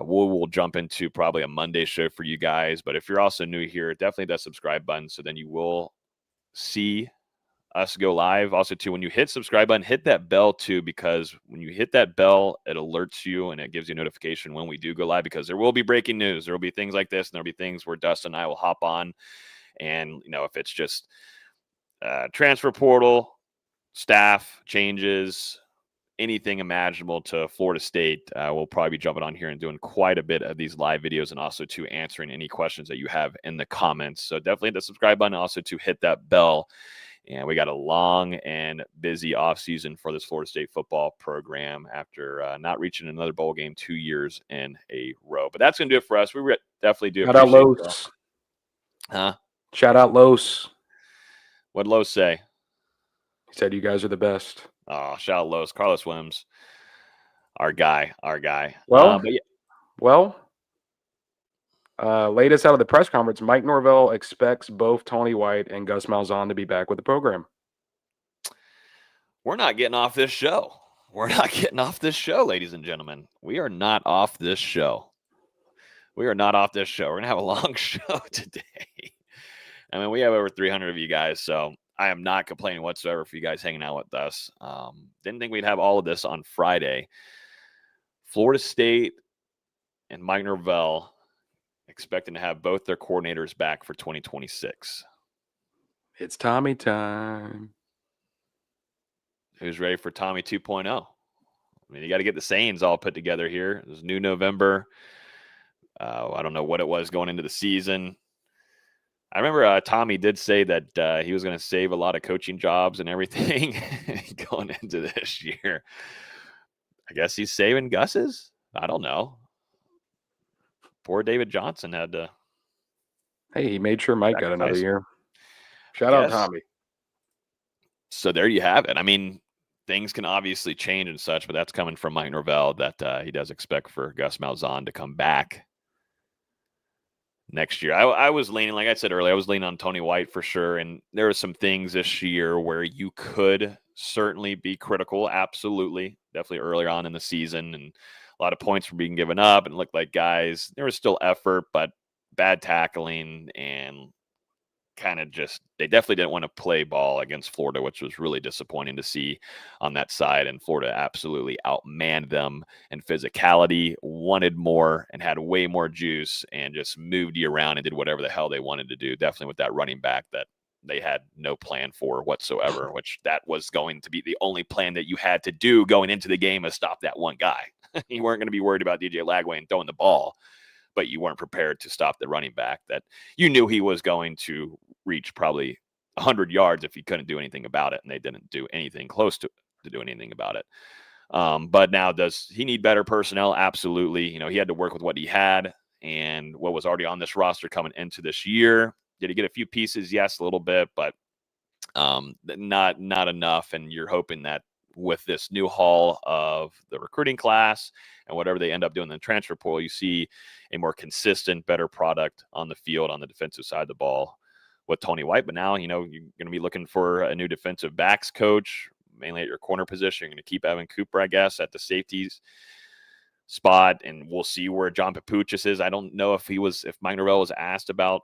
We'll jump into probably a Monday show for you guys. But if you're also new here, definitely that subscribe button, so then you will see us go live. Also, too, when you hit subscribe button, hit that bell too, because when you hit that bell, it alerts you and it gives you a notification when we do go live, because there will be breaking news. There will be things like this, and there'll be things where Dustin and I will hop on, and, you know, if it's just transfer portal, staff changes, anything imaginable to Florida State, we'll probably be jumping on here and doing quite a bit of these live videos, and also to answering any questions that you have in the comments. So definitely hit the subscribe button, also to hit that bell. And we got a long and busy offseason for this Florida State football program after not reaching another bowl game 2 years in a row. But that's going to do it for us. We definitely do. Shout out Los. Shout out Los. What'd Los say? He said you guys are the best. Oh, shout out Los. Carlos Wims. Our guy. Latest out of the press conference, Mike Norvell expects both Tony White and Gus Malzahn to be back with the program. We're not getting off this show. Ladies and gentlemen. We are not off this show. We're going to have a long show today. I mean, we have over 300 of you guys, so I am not complaining whatsoever for you guys hanging out with us. Didn't think we'd have all of this on Friday. Florida State and Mike Norvell expecting to have both their coordinators back for 2026. It's Tommy time. Who's ready for Tommy 2.0? I mean, you got to get the sayings all put together here. It was new November. I don't know what it was going into the season. I remember Tommy did say that he was going to save a lot of coaching jobs and everything going into this year. I guess he's saving Gus's. I don't know. Poor David Johnson had to. Hey, he made sure Mike got another sacrifice. year. Shout out Tommy. So there you have it. I mean, things can obviously change and such, but that's coming from Mike Norvell that he does expect for Gus Malzahn to come back next year. I was leaning, like I said earlier, I was leaning on Tony White for sure. And there were some things this year where you could certainly be critical. Absolutely. Definitely earlier on in the season. And a lot of points were being given up and looked like guys, there was still effort, but bad tackling and kind of just, they definitely didn't want to play ball against Florida, which was really disappointing to see on that side. And Florida absolutely outmanned them in physicality, wanted more and had way more juice and just moved you around and did whatever the hell they wanted to do. Definitely with that running back that they had no plan for whatsoever, which that was going to be the only plan that you had to do going into the game is stop that one guy. You weren't going to be worried about DJ Lagway and throwing the ball, but you weren't prepared to stop the running back that you knew he was going to reach probably 100 yards if he couldn't do anything about it, and they didn't do anything close to do anything about it. But now, does he need better personnel? Absolutely. You know, he had to work with what he had and what was already on this roster coming into this year. Did he get a few pieces? Yes, a little bit, but not enough. And you're hoping that with this new haul of the recruiting class and whatever they end up doing in the transfer portal, you see a more consistent, better product on the field on the defensive side of the ball with Tony White. But now, you know, you're going to be looking for a new defensive backs coach, mainly at your corner position. You're going to keep Evan Cooper, I guess, at the safeties spot, and we'll see where John Papuchis is. I don't know if Mike Norvell was asked about,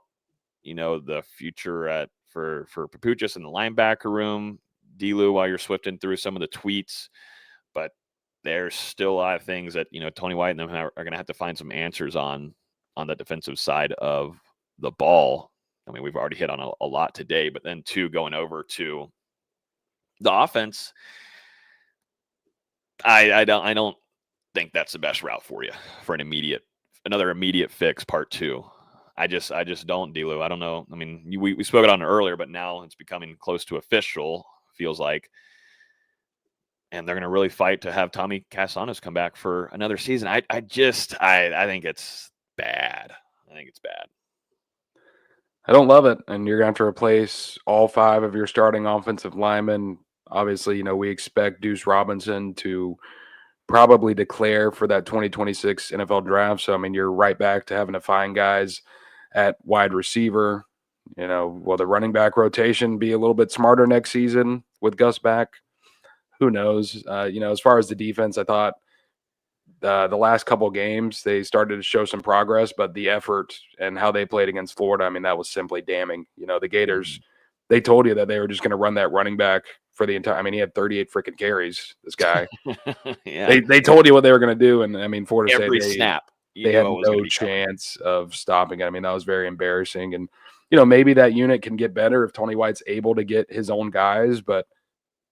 you know, the future for Papuchis in the linebacker room. D-Lou, while you're swifting through some of the tweets, but there's still a lot of things that, you know, Tony White and them are going to have to find some answers on the defensive side of the ball. I mean, we've already hit on a lot today, but then going over to the offense, I don't think that's the best route for you for another immediate fix part two. I just don't, D-Lou. I don't know. I mean, we spoke on it earlier, but now it's becoming close to official, feels like. And they're going to really fight to have Tommy Castanos come back for another season. I think it's bad. I think it's bad. I don't love it. And you're going to have to replace all 5 of your starting offensive linemen. Obviously, you know, we expect Deuce Robinson to probably declare for that 2026 NFL draft. So, I mean, you're right back to having to find guys at wide receiver. You know, will the running back rotation be a little bit smarter next season with Gus back? Who knows? You know, as far as the defense, I thought the last couple of games they started to show some progress, but the effort and how they played against Florida, I mean, that was simply damning. You know, the Gators, they told you that they were just going to run that running back for the entire. I mean, he had 38 freaking carries. This guy. Yeah. They told you what they were going to do, and I mean, Florida State, every snap. They had no chance of stopping it. I mean, that was very embarrassing. And, you know, maybe that unit can get better if Tony White's able to get his own guys, but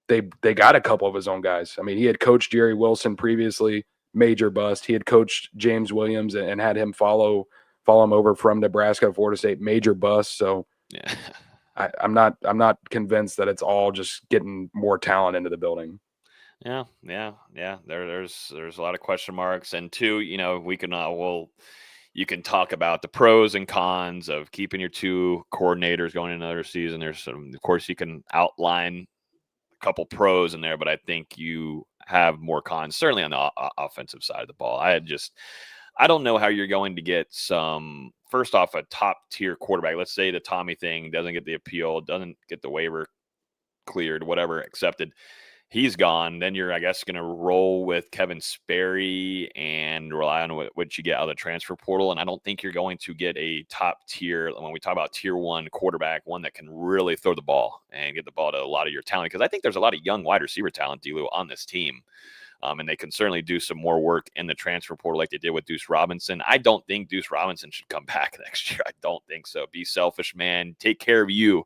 they got a couple of his own guys. I mean, he had coached Jerry Wilson previously, major bust. He had coached James Williams and had him follow him over from Nebraska to Florida State, major bust. So yeah. I'm not convinced that it's all just getting more talent into the building. Yeah. There's a lot of question marks, and two, you know, we can you can talk about the pros and cons of keeping your 2 coordinators going into another season. There's some, of course, you can outline a couple pros in there, but I think you have more cons, certainly on the offensive side of the ball. I don't know how you're going to get first off, a top tier quarterback. Let's say the Tommy thing doesn't get the appeal, doesn't get the waiver cleared, whatever, accepted. he's gone. Then you're, I guess, going to roll with Kevin Sperry and rely on what you get out of the transfer portal. And I don't think you're going to get a top tier, when we talk about tier 1 quarterback, one that can really throw the ball and get the ball to a lot of your talent. Because I think there's a lot of young wide receiver talent, D-Lou, on this team. And they can certainly do some more work in the transfer portal like they did with Deuce Robinson. I don't think Deuce Robinson should come back next year. I don't think so. Be selfish, man. Take care of you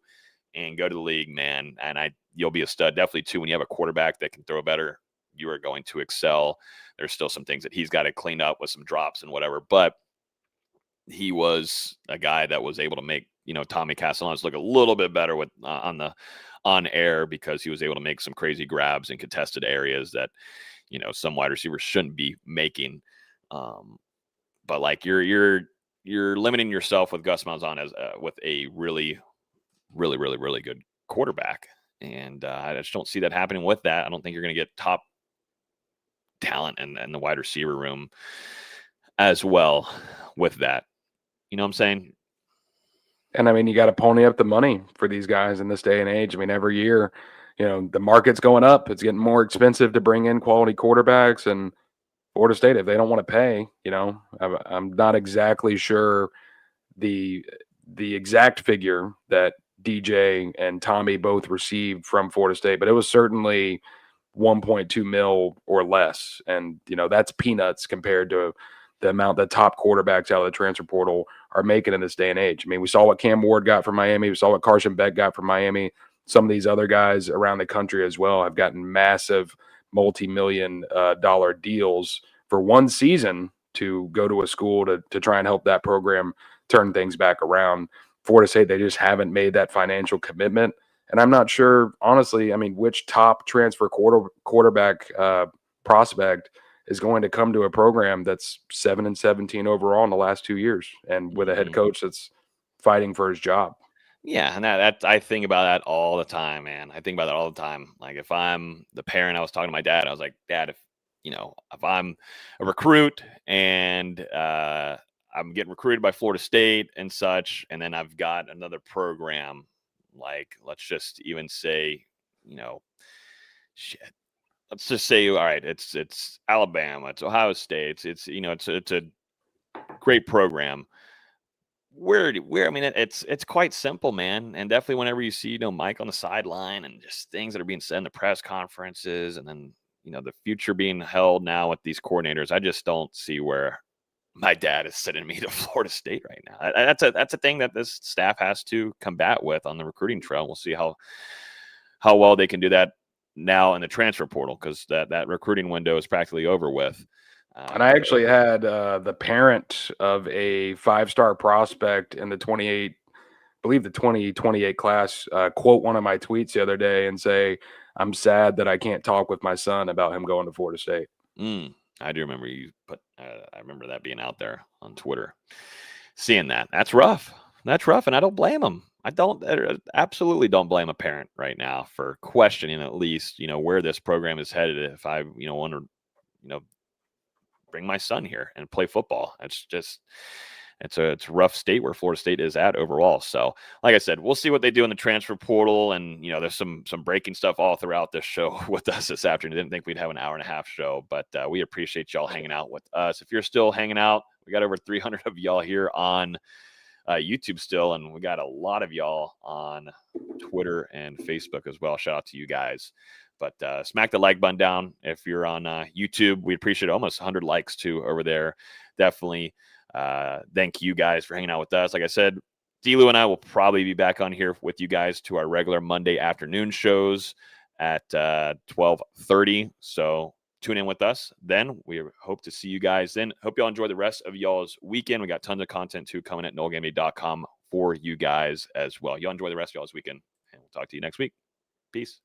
and go to the league, man. And you'll be a stud. Definitely, too, when you have a quarterback that can throw better, you are going to excel. There's still some things that he's got to clean up with some drops and whatever. But he was a guy that was able to make, Tommy Castellanos look a little bit better with on air, because he was able to make some crazy grabs in contested areas that, some wide receivers shouldn't be making. But like you're limiting yourself with Gus Malzahn as with a really, really, really, really good quarterback. And I just don't see that happening with that. I don't think you're going to get top talent in the wide receiver room as well with that. You know what I'm saying? And I mean, you got to pony up the money for these guys in this day and age. I mean, every year, the market's going up. It's getting more expensive to bring in quality quarterbacks. And Florida State, if they don't want to pay, I'm not exactly sure the exact figure that DJ and Tommy both received from Florida State, but it was certainly 1.2 mil or less. And, that's peanuts compared to the amount that top quarterbacks out of the transfer portal are making in this day and age. I mean, we saw what Cam Ward got from Miami. We saw what Carson Beck got from Miami. Some of these other guys around the country as well have gotten massive multi-million dollar deals for one season to go to a school to try and help that program turn things back around. Florida State, they just haven't made that financial commitment. And I'm not sure, honestly, I mean, which top transfer quarterback prospect is going to come to a program that's 7-17 overall in the last 2 years, and with a head coach that's fighting for his job. Yeah, and that I think about that all the time, man. I think about that all the time. Like, if I'm the parent, I was talking to my dad. I was like, Dad, if I'm a recruit and I'm getting recruited by Florida State and such, and then I've got another program, like, let's just even say, let's just say, all right, it's Alabama, it's Ohio State, it's a great program. Where I mean, it's quite simple, man. And definitely whenever you see, Mike on the sideline and just things that are being said in the press conferences, and then, the future being held now with these coordinators, I just don't see where my dad is sending me to Florida State right now. That's a thing that this staff has to combat with on the recruiting trail. We'll see how well they can do that now in the transfer portal, because that recruiting window is practically over with. And I actually had the parent of a 5-star prospect in the 2028 class quote one of my tweets the other day and say, "I'm sad that I can't talk with my son about him going to Florida State." I do remember I remember that being out there on Twitter, seeing that. That's rough. And I don't blame him. I absolutely don't blame a parent right now for questioning at least, where this program is headed. If I, want to, bring my son here and play football. It's a rough state where Florida State is at overall. So, like I said, we'll see what they do in the transfer portal. And, there's some breaking stuff all throughout this show with us this afternoon. Didn't think we'd have an hour-and-a-half show, but we appreciate y'all hanging out with us. If you're still hanging out, we got over 300 of y'all here on YouTube still, and we got a lot of y'all on Twitter and Facebook as well. Shout out to you guys. But smack the like button down if you're on YouTube. We appreciate almost 100 likes too over there. Definitely thank you guys for hanging out with us. Like I said, D-Lou and I will probably be back on here with you guys to our regular Monday afternoon shows at 12:30. So tune in with us then. We hope to see you guys then. Hope y'all enjoy the rest of y'all's weekend. We got tons of content too coming at NoleGameday.com for you guys as well. Y'all enjoy the rest of y'all's weekend, and we'll talk to you next week. Peace.